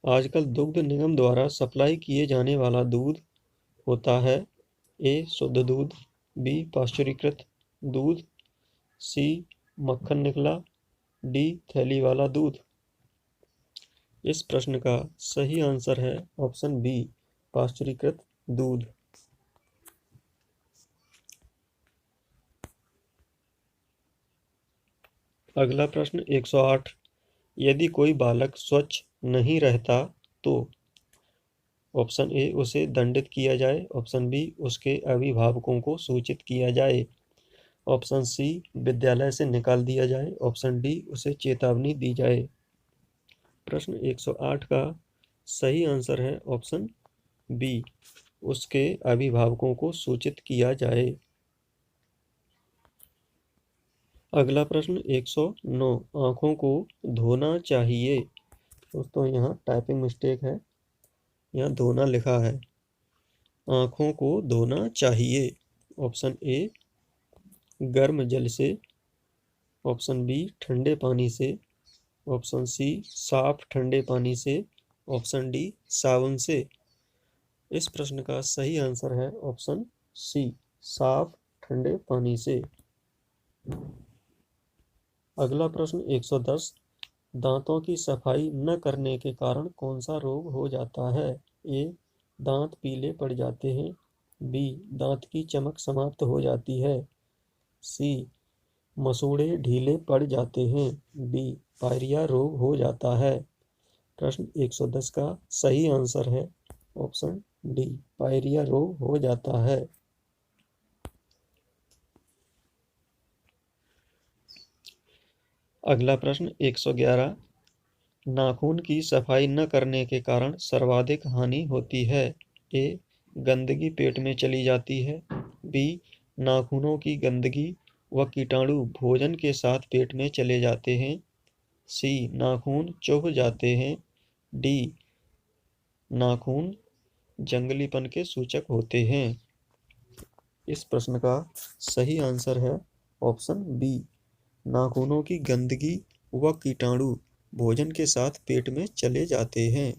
आजकल दुग्ध निगम द्वारा सप्लाई किए जाने वाला दूध होता है। ए शुद्ध दूध, बी पाश्चुरीकृत दूध, सी मक्खन निकला, डी थैली वाला दूध। इस प्रश्न का सही आंसर है ऑप्शन बी पाश्चुरीकृत दूध। अगला प्रश्न 108, यदि कोई बालक स्वच्छ नहीं रहता तो ऑप्शन ए उसे दंडित किया जाए, ऑप्शन बी उसके अभिभावकों को सूचित किया जाए, ऑप्शन सी विद्यालय से निकाल दिया जाए, ऑप्शन डी उसे चेतावनी दी जाए। प्रश्न 108 का सही आंसर है ऑप्शन बी उसके अभिभावकों को सूचित किया जाए। अगला प्रश्न 109, आँखों को धोना चाहिए। दोस्तों यहाँ टाइपिंग मिस्टेक है, यहाँ धोना लिखा है, आँखों को धोना चाहिए। ऑप्शन ए गर्म जल से, ऑप्शन बी ठंडे पानी से, ऑप्शन सी साफ ठंडे पानी से, ऑप्शन डी साबुन से। इस प्रश्न का सही आंसर है ऑप्शन सी साफ ठंडे पानी से। अगला प्रश्न 110, दांतों की सफाई न करने के कारण कौन सा रोग हो जाता है। ए दांत पीले पड़ जाते हैं, बी दांत की चमक समाप्त हो जाती है, सी मसूड़े ढीले पड़ जाते हैं, डी पायरिया रोग हो जाता है। प्रश्न 110 का सही आंसर है ऑप्शन डी पायरिया रोग हो जाता है। अगला प्रश्न 111, नाखून की सफाई न करने के कारण सर्वाधिक हानि होती है। ए गंदगी पेट में चली जाती है, बी नाखूनों की गंदगी व कीटाणु भोजन के साथ पेट में चले जाते हैं, सी नाखून चुभ जाते हैं, डी नाखून जंगलीपन के सूचक होते हैं। इस प्रश्न का सही आंसर है ऑप्शन बी नाखूनों की गंदगी व कीटाणु भोजन के साथ पेट में चले जाते हैं।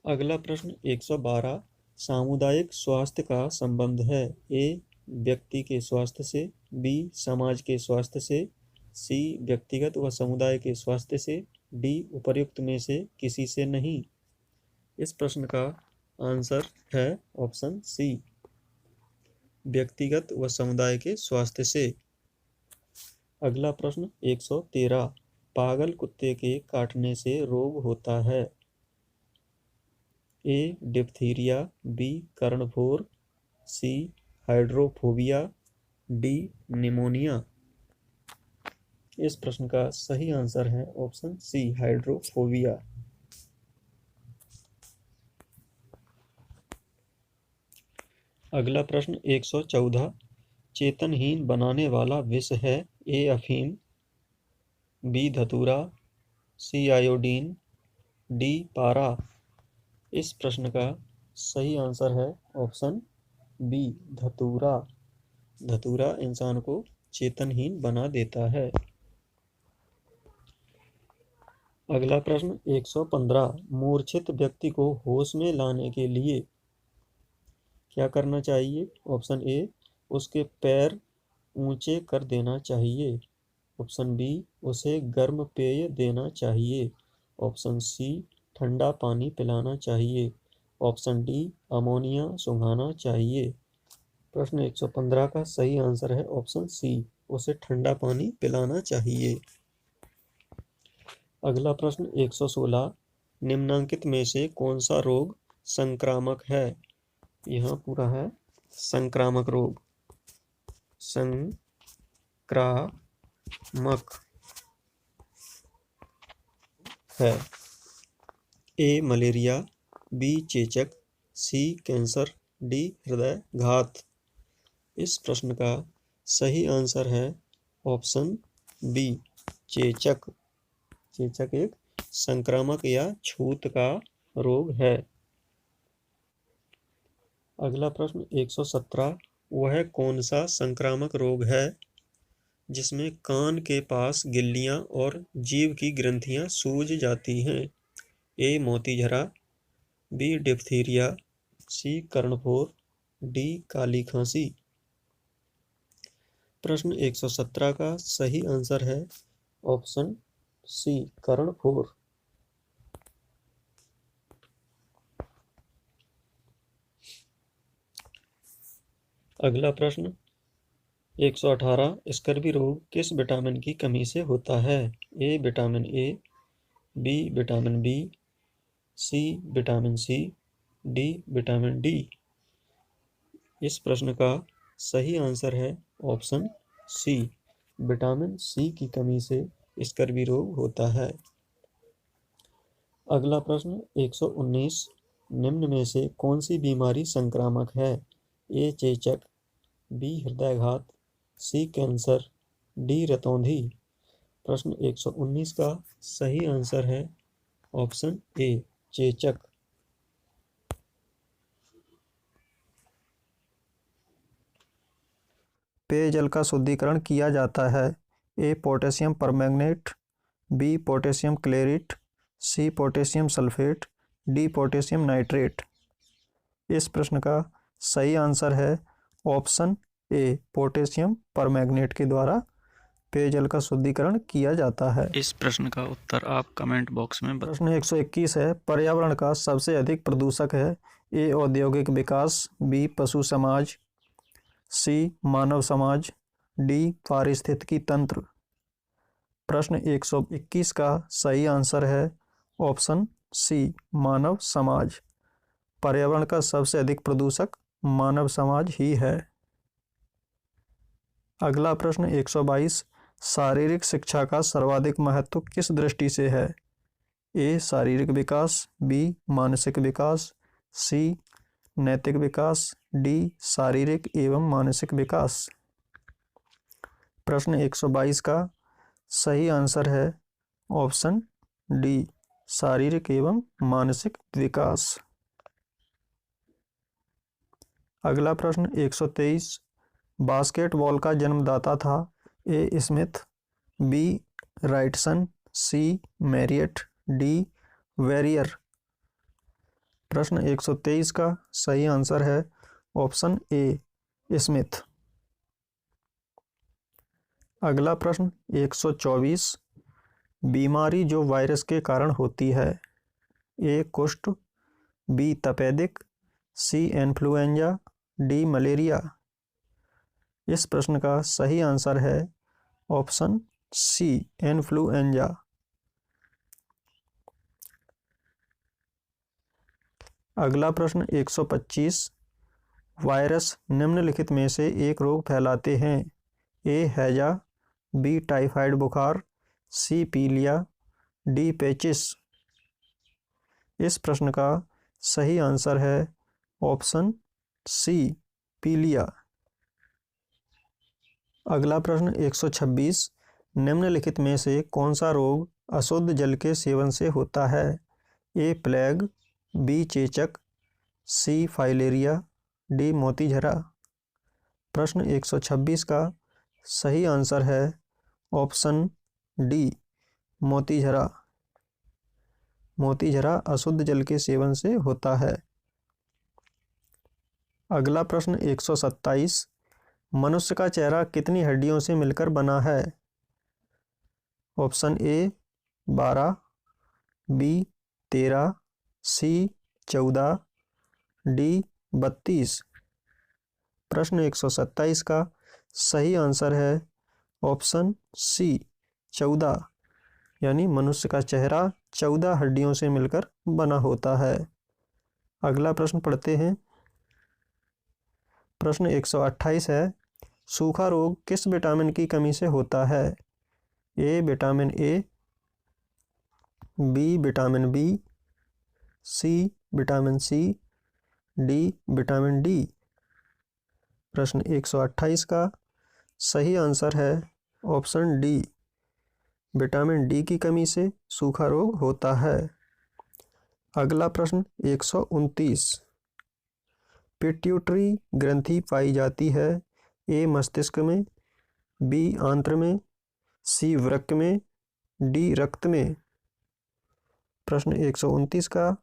अगला प्रश्न 112, सामुदायिक स्वास्थ्य का संबंध है। ए व्यक्ति के स्वास्थ्य से, बी समाज के स्वास्थ्य से, सी व्यक्तिगत व समुदाय के स्वास्थ्य से, डी उपर्युक्त में से किसी से नहीं। इस प्रश्न का आंसर है ऑप्शन सी व्यक्तिगत व समुदाय के स्वास्थ्य से। अगला प्रश्न 113, पागल कुत्ते के काटने से रोग होता है। ए डिप्थीरिया, बी कर्णफोर, सी हाइड्रोफोबिया, डी निमोनिया। इस प्रश्न का सही आंसर है ऑप्शन सी हाइड्रोफोबिया। अगला प्रश्न 114, चेतनहीन बनाने वाला विष है। ए अफीम, बी धतूरा, सी आयोडीन, डी पारा। इस प्रश्न का सही आंसर है ऑप्शन बी धतूरा। धतूरा इंसान को चेतनहीन बना देता है। अगला प्रश्न 115, मूर्छित व्यक्ति को होश में लाने के लिए क्या करना चाहिए। ऑप्शन ए उसके पैर ऊंचे कर देना चाहिए। ऑप्शन बी, उसे गर्म पेय देना चाहिए। ऑप्शन सी, ठंडा पानी पिलाना चाहिए। ऑप्शन डी, अमोनिया सुंघाना चाहिए। प्रश्न 115 का सही आंसर है ऑप्शन सी, उसे ठंडा पानी पिलाना चाहिए। अगला प्रश्न 116, निम्नलिखित में से कौन सा रोग संक्रामक है? यहाँ पूरा है संक्रामक रोग। संक्रामक है। ए मलेरिया, बी चेचक, सी कैंसर, डी हृदय घात। इस प्रश्न का सही आंसर है ऑप्शन बी, चेचक। चेचक एक संक्रामक या छूत का रोग है। अगला प्रश्न 117, वह कौन सा संक्रामक रोग है जिसमें कान के पास गिल्लियां और जीभ की ग्रंथियां सूज जाती हैं? ए मोतीझरा, बी डिप्थीरिया, सी कर्णफोर, डी काली खांसी। प्रश्न 117 का सही आंसर है ऑप्शन सी, कर्णफोर। अगला प्रश्न 118, स्कर्वी रोग किस विटामिन की कमी से होता है? A vitamin A, B vitamin B, C vitamin C, D vitamin D. इस प्रश्न का सही आंसर है ऑप्शन सी, विटामिन सी की कमी से स्कर्वी रोग होता है। अगला प्रश्न 119, निम्न में से कौन सी बीमारी संक्रामक है? ए चेचक, बी हृदयघात, सी कैंसर, डी रतौंधी। प्रश्न 119 का सही आंसर है ऑप्शन ए, चेचक। पेयजल का शुद्धिकरण किया जाता है। A potassium permanganate, B potassium chlorate, C potassium sulphate, D potassium nitrate. इस प्रश्न का सही आंसर है ऑप्शन ए, पोटेशियम परमैंगनेट के द्वारा पेयजल का शुद्धिकरण किया जाता है। इस प्रश्न का उत्तर आप कमेंट बॉक्स में प्रश्न 121 है, पर्यावरण का सबसे अधिक प्रदूषक है? ए औद्योगिक विकास, बी पशु समाज, सी मानव समाज, डी पारिस्थितिकी तंत्र। प्रश्न 121 का सही आंसर है ऑप्शन सी, मानव समाज। पर्यावरण का सबसे अधिक प्रदूषक मानव समाज ही है। अगला प्रश्न 122, शारीरिक शिक्षा का सर्वाधिक महत्व किस दृष्टि से है? ए शारीरिक विकास, बी मानसिक विकास, सी नैतिक विकास, डी शारीरिक एवं मानसिक विकास। प्रश्न 122 का सही आंसर है ऑप्शन डी, शारीरिक एवं मानसिक विकास। अगला प्रश्न 123, बास्केटबॉल का जन्मदाता था? A Smith, B Wrightson, C Marriott, D Verrier. प्रश्न 123 का सही आंसर है ऑप्शन ए, स्मिथ। अगला प्रश्न 124, बीमारी जो वायरस के कारण होती है? ए कुष्ठ, बी तपेदिक, सी इन्फ्लुएंजा, डी मलेरिया। इस प्रश्न का सही आंसर है ऑप्शन सी, इन्फ्लुएंजा। अगला प्रश्न 125, वायरस निम्नलिखित में से एक रोग फैलाते हैं? ए हैजा, बी टाइफाइड बुखार, सी पीलिया, डी पेचिस। इस प्रश्न का सही आंसर है ऑप्शन सी, पीलिया। अगला प्रश्न 126, निम्नलिखित में से कौन सा रोग अशुद्ध जल के सेवन से होता है? ए प्लेग, बी चेचक, सी फाइलेरिया, डी मोतीझरा। प्रश्न 126 का सही आंसर है ऑप्शन डी, मोतीझरा। मोतीझरा अशुद्ध जल के सेवन से होता है। अगला प्रश्न 127, मनुष्य का चेहरा कितनी हड्डियों से मिलकर बना है? Option A 12, B 13, C 14, D 32। प्रश्न 127 का सही आंसर है ऑप्शन सी 14, यानी मनुष्य का चेहरा 14 हड्डियों से मिलकर बना होता है। अगला प्रश्न पढ़ते हैं। प्रश्न 128 है, सूखा रोग किस विटामिन की कमी से होता है? A vitamin A, B vitamin B, C vitamin C, D vitamin D. प्रश्न 128 का सही आंसर है ऑप्शन डी, विटामिन डी की कमी से सूखा रोग होता है। अगला प्रश्न 129, पिट्यूटरी ग्रंथि पाई जाती है ए मस्तिष्क में, बी आंत्र में, सी वृक्क में, डी रक्त में। प्रश्न 129 का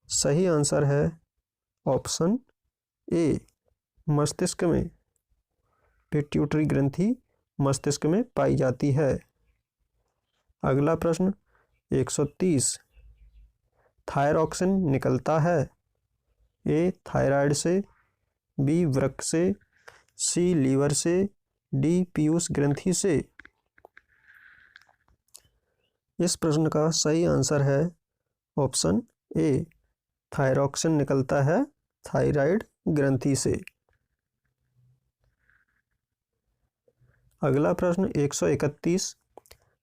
सही आंसर है ऑप्शन ए, मस्तिष्क में। पिट्यूटरी ग्रंथि मस्तिष्क में पाई जाती है। अगला प्रश्न 130, थायरॉक्सिन निकलता है ए थायराइड से, बी वृक्क से, सी लीवर से, डी पीयूष ग्रंथि से। इस प्रश्न का सही आंसर है ऑप्शन ए, थायरॉक्सिन निकलता है थायराइड ग्रंथि से। अगला प्रश्न 131,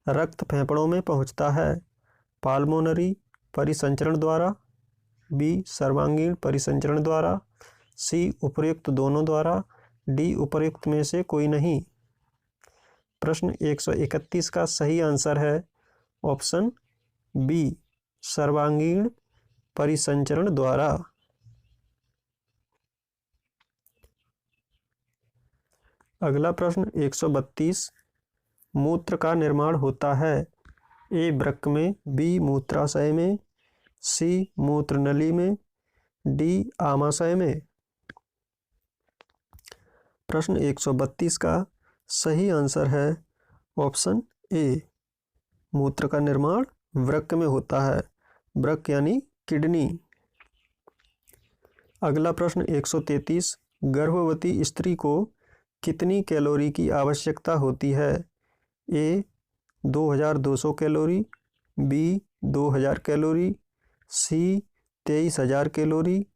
रक्त फेफड़ों में पहुंचता है पाल्मोनरी परिसंचरण द्वारा, बी सर्वांगीण परिसंचरण द्वारा, सी उपर्युक्त दोनों द्वारा, डी उपर्युक्त में से कोई नहीं। प्रश्न 131 का सही आंसर है ऑप्शन बी, सर्वांगीण परिसंचरण द्वारा। अगला प्रश्न 132, मूत्र का निर्माण होता है ए वृक्क में, बी मूत्राशय में, सी मूत्रनली में, डी आमाशय में। प्रश्न 132 का सही आंसर है ऑप्शन ए, मूत्र का निर्माण वृक्क में होता है, वृक्क यानी किडनी। अगला प्रश्न 133, गर्भवती स्त्री को कितनी कैलोरी की आवश्यकता होती है? ए 2200 कैलोरी, बी 2000 कैलोरी, सी 23000 कैलोरी,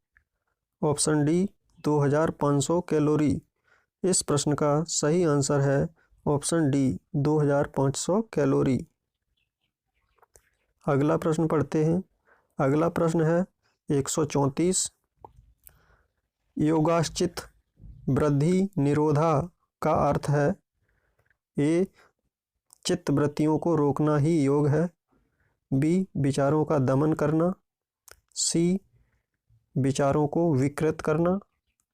ऑप्शन डी 2500 कैलोरी। इस प्रश्न का सही आंसर है ऑप्शन डी 2500 कैलोरी। अगला प्रश्न पढ़ते हैं। अगला प्रश्न है 134, योगाश्चित वृद्धि निरोधा का अर्थ है ए चित्त वृत्तियों को रोकना ही योग है, बी विचारों का दमन करना, सी विचारों को विकृत करना,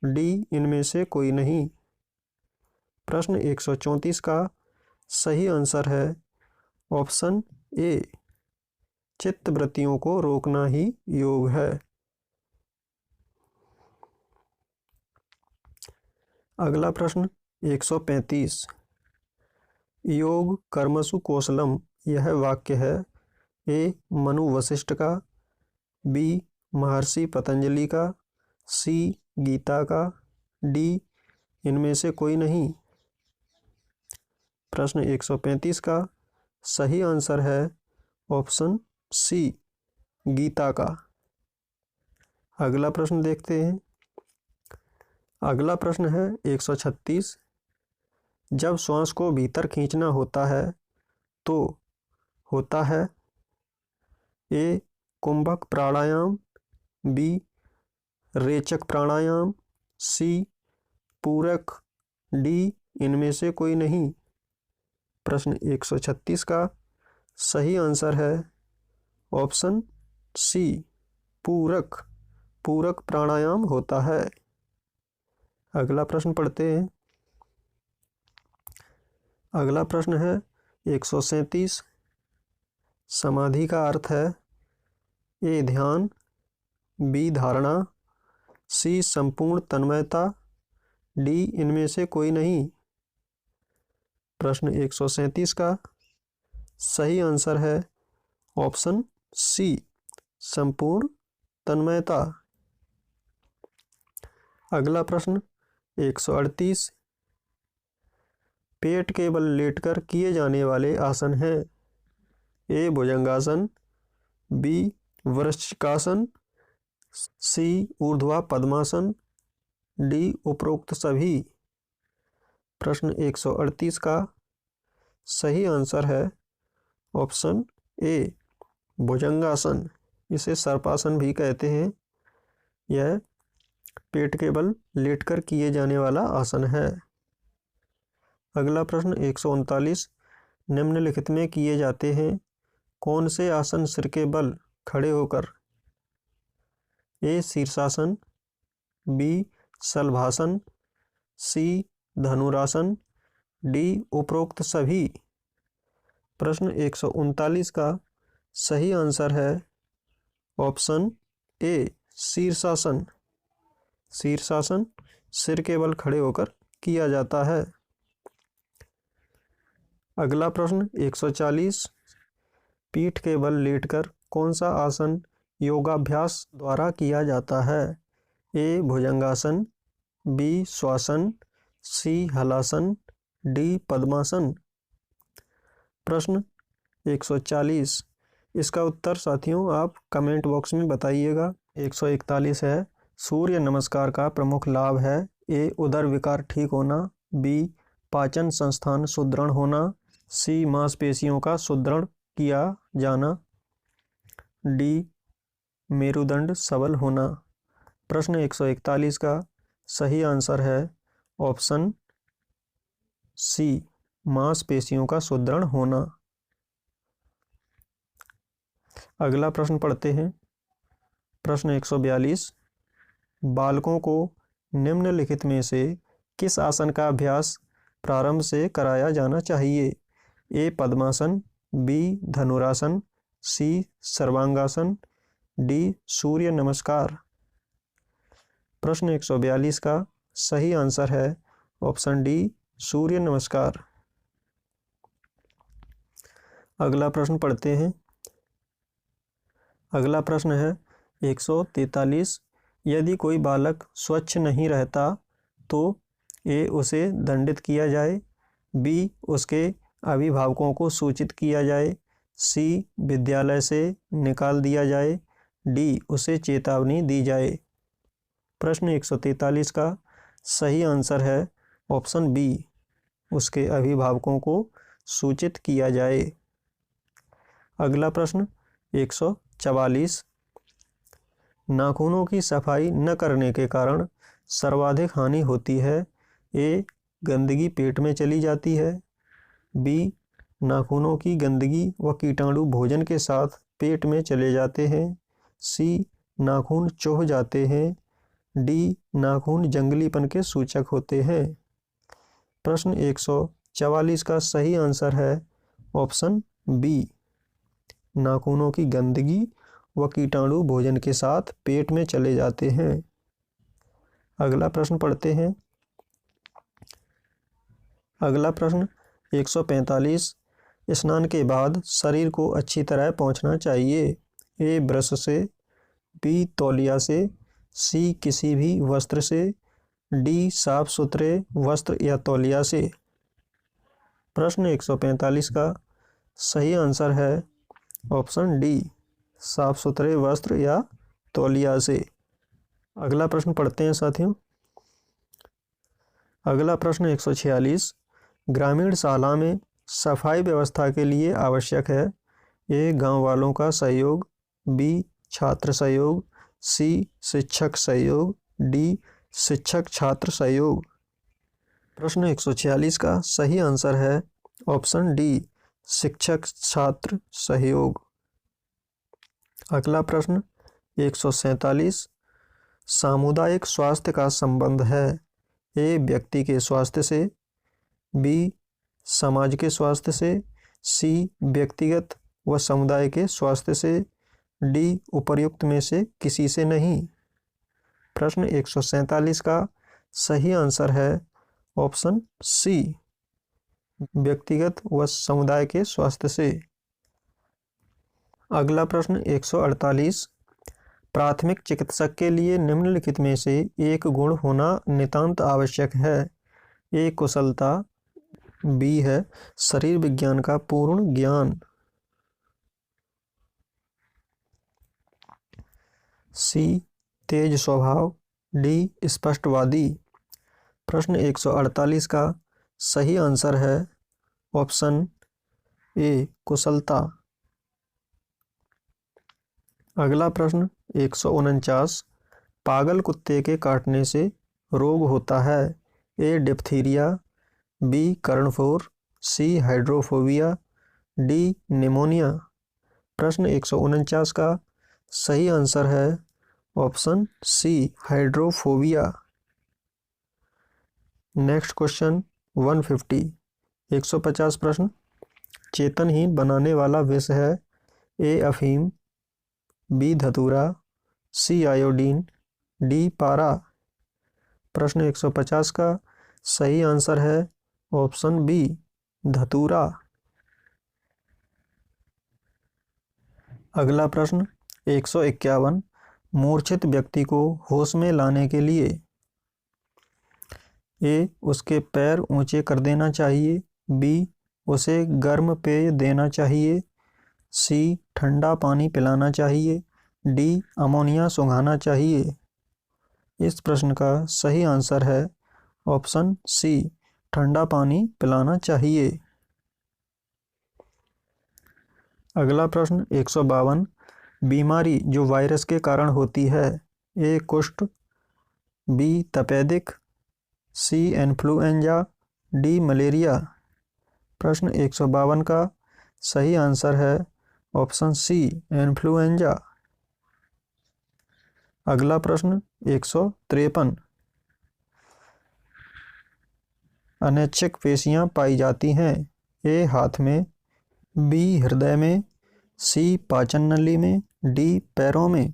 डी इनमें से कोई नहीं। प्रश्न 134 का सही आंसर है ऑप्शन ए, चित्त वृत्तियों को रोकना ही योग है। अगला प्रश्न 135, योग कर्मसु कौशलम यह वाक्य है ए मनु वशिष्ठ का, बी महर्षि पतंजलि का, सी गीता का, डी इनमें से कोई नहीं। प्रश्न 135 का सही आंसर है ऑप्शन सी, गीता का। अगला प्रश्न देखते हैं। अगला प्रश्न है 136, जब श्वास को भीतर खींचना होता है तो होता है ए कुंभक प्राणायाम, बी रेचक प्राणायाम, सी पूरक, डी इनमें से कोई नहीं। प्रश्न 136 का सही आंसर है ऑप्शन सी, पूरक, पूरक प्राणायाम होता है। अगला प्रश्न पढ़ते हैं। अगला प्रश्न है 137, समाधि का अर्थ है ए ध्यान, बी धारणा, सी संपूर्ण तन्मयता, डी इनमें से कोई नहीं। प्रश्न 137 का सही आंसर है ऑप्शन सी, संपूर्ण तन्मयता। अगला प्रश्न 138, पेट के बल लेटकर किए जाने वाले आसन हैं। ए भुजंगासन, बी वृश्चिकासन, सी ऊर्ध्वा पद्मासन, डी उपरोक्त सभी। प्रश्न 138 का सही आंसर है ऑप्शन ए, भुजंगासन। इसे सर्पासन भी कहते हैं। यह पेट के बल लेटकर किए जाने वाला आसन है। अगला प्रश्न 139, निम्नलिखित में किए जाते हैं कौन से आसन सिर के बल खड़े होकर? ए शीर्षासन, बी शलभासन, सी धनुरासन, डी उपरोक्त सभी। प्रश्न 139 का सही आंसर है ऑप्शन ए, शीर्षासन। शीर्षासन सिर के बल खड़े होकर किया जाता है। अगला प्रश्न 140, पीठ के बल लेटकर कौन सा आसन योगाभ्यास द्वारा किया जाता है? ए भुजंगासन, बी श्वासन, सी हलासन, डी पद्मासन। प्रश्न 140, इसका उत्तर साथियों आप कमेंट बॉक्स में बताइएगा। 141 है, सूर्य नमस्कार का प्रमुख लाभ है। ए उदर विकार ठीक होना, बी पाचन संस्थान सुदृढ़ होना, सी मांसपेशियों का सुदृढ़ किया जाना, डी मेरुदंड सबल होना। प्रश्न 141 का सही आंसर है ऑप्शन सी, मांसपेशियों का सुदृढ़ होना। अगला प्रश्न पढ़ते हैं। प्रश्न 142, बालकों को निम्नलिखित में से किस आसन का अभ्यास प्रारंभ से कराया जाना चाहिए? ए पद्मासन, बी धनुरासन, सी सर्वांगासन, डी सूर्य नमस्कार। प्रश्न 142 का सही आंसर है ऑप्शन डी, सूर्य नमस्कार। अगला प्रश्न पढ़ते हैं। अगला प्रश्न है 143, यदि कोई बालक स्वच्छ नहीं रहता तो ए उसे दंडित किया जाए, बी उसके अभिभावकों को सूचित किया जाए, सी विद्यालय से निकाल दिया जाए, डी उसे चेतावनी दी जाए। प्रश्न 143 का सही आंसर है ऑप्शन बी, उसके अभिभावकों को सूचित किया जाए। अगला प्रश्न 144, नाखूनों की सफाई न करने के कारण सर्वाधिक हानि होती है। ए गंदगी पेट में चली जाती है, बी नाखूनों की गंदगी व कीटाणु भोजन के साथ पेट में चले जाते हैं, सी नाखून चौह जाते हैं, डी नाखून जंगलीपन के सूचक होते हैं। प्रश्न 144 का सही आंसर है ऑप्शन बी, नाखूनों की गंदगी व कीटाणु भोजन के साथ पेट में चले जाते हैं। अगला प्रश्न पढ़ते हैं। अगला प्रश्न 145, स्नान के बाद शरीर को अच्छी तरह पोंछना चाहिए। ए ब्रश से, बी तौलिया से, सी किसी भी वस्त्र से, डी साफ सुथरे वस्त्र या तौलिया से। प्रश्न 145 का सही आंसर है ऑप्शन डी, साफ सुथरे वस्त्र या तौलिया से। अगला प्रश्न पढ़ते हैं साथियों। अगला प्रश्न 146, ग्रामीण शाला में सफाई व्यवस्था के लिए आवश्यक है। ए गांव वालों का सहयोग, बी छात्र सहयोग, सी शिक्षक सहयोग, डी शिक्षक छात्र सहयोग। प्रश्न 146 का सही आंसर है ऑप्शन डी, शिक्षक छात्र सहयोग। अगला प्रश्न 147, सामुदायिक स्वास्थ्य का संबंध है। ए व्यक्ति के स्वास्थ्य से, बी समाज के स्वास्थ्य से, सी व्यक्तिगत व समुदाय के स्वास्थ्य से, डी उपर्युक्त में से किसी से नहीं। प्रश्न 147 का सही आंसर है ऑप्शन सी, व्यक्तिगत व समुदाय के स्वास्थ्य से। अगला प्रश्न 148, प्राथमिक चिकित्सक के लिए निम्नलिखित में से एक गुण होना नितांत आवश्यक है। ए कुशलता, बी है शरीर विज्ञान का पूर्ण ज्ञान, सी तेज स्वभाव, डी स्पष्टवादी। प्रश्न 148 का सही आंसर है ऑप्शन ए कुशलता। अगला प्रश्न 149, पागल कुत्ते के काटने से रोग होता है। ए डिप्थीरिया, बी कर्णफोर, सी हाइड्रोफोबिया, डी निमोनिया। प्रश्न 149 का सही आंसर है option C hydrophobia. Next question 150, 150 प्रश्न, चेतनहीन बनाने वाला विष है। ए अफीम, बी धतूरा, सी आयोडीन, डी पारा। प्रश्न 150 का सही आंसर है ऑप्शन बी धतूरा। अगला प्रश्न 151, मूर्छित व्यक्ति को होश में लाने के लिए ए उसके पैर ऊंचे कर देना चाहिए, बी उसे गर्म पेय देना चाहिए, सी ठंडा पानी पिलाना चाहिए, डी अमोनिया सुंघाना चाहिए। इस प्रश्न का सही आंसर है ऑप्शन सी ठंडा पानी पिलाना चाहिए। अगला प्रश्न 152, बीमारी जो वायरस के कारण होती है। ए कुष्ठ, बी तपेदिक, सी इन्फ्लुएंजा, डी मलेरिया। प्रश्न 152 का सही आंसर है ऑप्शन सी इन्फ्लुएंजा। अगला प्रश्न 153, अनैच्छिक पेशियां पाई जाती हैं। ए हाथ में, बी हृदय में, सी पाचन नली में, डी पैरों में।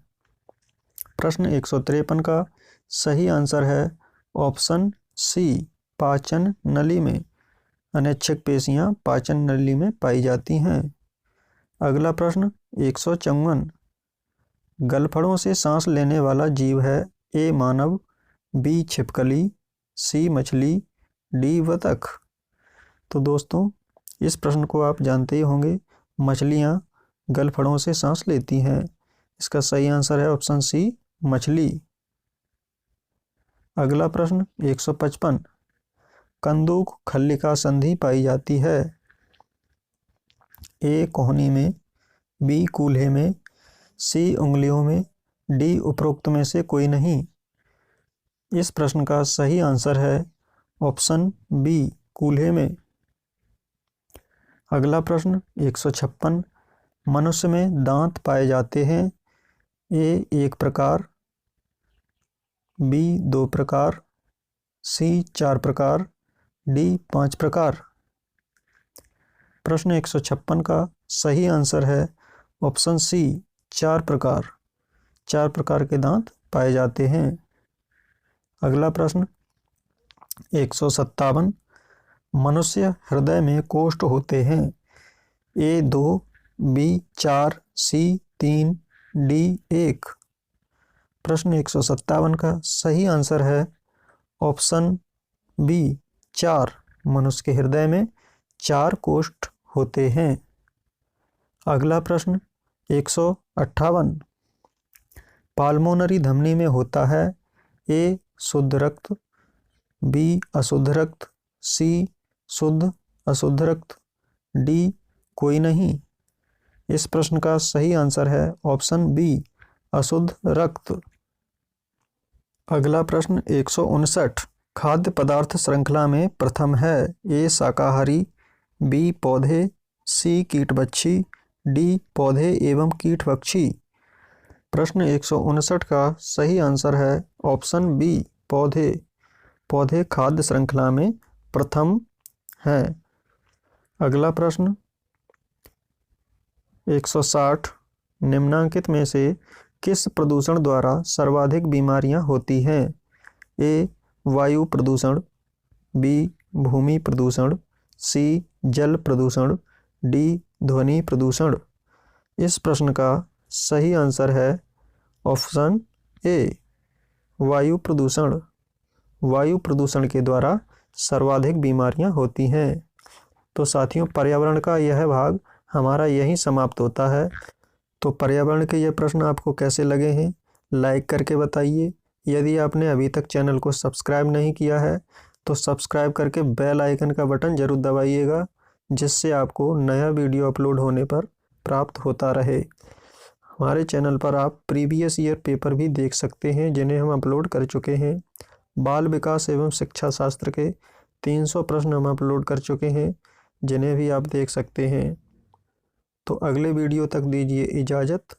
प्रश्न 153 का सही आंसर है ऑप्शन सी पाचन नली में। अनैच्छिक पेशियां पाचन नली में पाई जाती हैं। अगला प्रश्न 154, गलफड़ों से सांस लेने वाला जीव है। ए मानव, बी छिपकली, सी मछली, डी बतख। तो दोस्तों इस प्रश्न को आप जानते ही होंगे, मछलियां गलफड़ों से सांस लेती हैं। इसका सही आंसर है ऑप्शन सी मछली। अगला प्रश्न 155, कंदुक खल्लिका संधि पाई जाती है। ए कोहनी में, बी कूल्हे में, सी उंगलियों में, डी उपरोक्त में से कोई नहीं। इस प्रश्न का सही आंसर है ऑप्शन बी कूल्हे में। अगला प्रश्न 156, मनुष्य में दांत पाए जाते हैं। ए एक प्रकार, बी 2 प्रकार, सी 4 प्रकार, डी 5 प्रकार। प्रश्न 156 का सही आंसर है ऑप्शन सी 4 प्रकार। 4 प्रकार के दांत पाए जाते हैं। अगला प्रश्न 157, मनुष्य हृदय में कोष्ठ होते हैं। ए 2, बी 4, सी 3, डी 1। प्रश्न 157 का सही आंसर है ऑप्शन बी 4। मनुष्य के हृदय में 4 कोष्ठ होते हैं। अगला प्रश्न 158, पाल्मोनरी धमनी में होता है। ए शुद्ध रक्त, बी अशुद्ध रक्त, सी शुद्ध अशुद्ध रक्त, डी कोई नहीं। इस प्रश्न का सही आंसर है ऑप्शन बी अशुद्ध रक्त। अगला प्रश्न 159, खाद्य पदार्थ श्रृंखला में प्रथम है। ए शाकाहारी, बी पौधे, सी कीटभक्षी, डी पौधे एवं कीटभक्षी। प्रश्न 159 का सही आंसर है ऑप्शन बी पौधे। पौधे खाद्य श्रृंखला में प्रथम हैं। अगला प्रश्न 160, निम्नांकित में से किस प्रदूषण द्वारा सर्वाधिक बीमारियां होती हैं। ए वायु प्रदूषण, बी भूमि प्रदूषण, सी जल प्रदूषण, डी ध्वनि प्रदूषण। इस प्रश्न का सही आंसर है ऑप्शन ए वायु प्रदूषण। वायु प्रदूषण के द्वारा सर्वाधिक बीमारियां होती हैं। तो साथियों, पर्यावरण का यह भाग हमारा यहीं समाप्त होता है। तो पर्यावरण के ये प्रश्न आपको कैसे लगे हैं, लाइक करके बताइए। यदि आपने अभी तक चैनल को सब्सक्राइब नहीं किया है तो सब्सक्राइब करके बेल आइकन का बटन जरूर दबाइएगा, जिससे आपको नया वीडियो अपलोड होने पर प्राप्त होता रहे। हमारे चैनल पर आप प्रीवियस ईयर पेपर भी देख सकते हैं, जिन्हें हम अपलोड कर चुके हैं। बाल विकास एवं शिक्षा शास्त्र के 300 प्रश्न हम अपलोड कर चुके हैं, जिन्हें भी आप देख सकते हैं। तो अगले वीडियो तक दीजिए इजाज़त।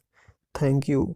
Thank you.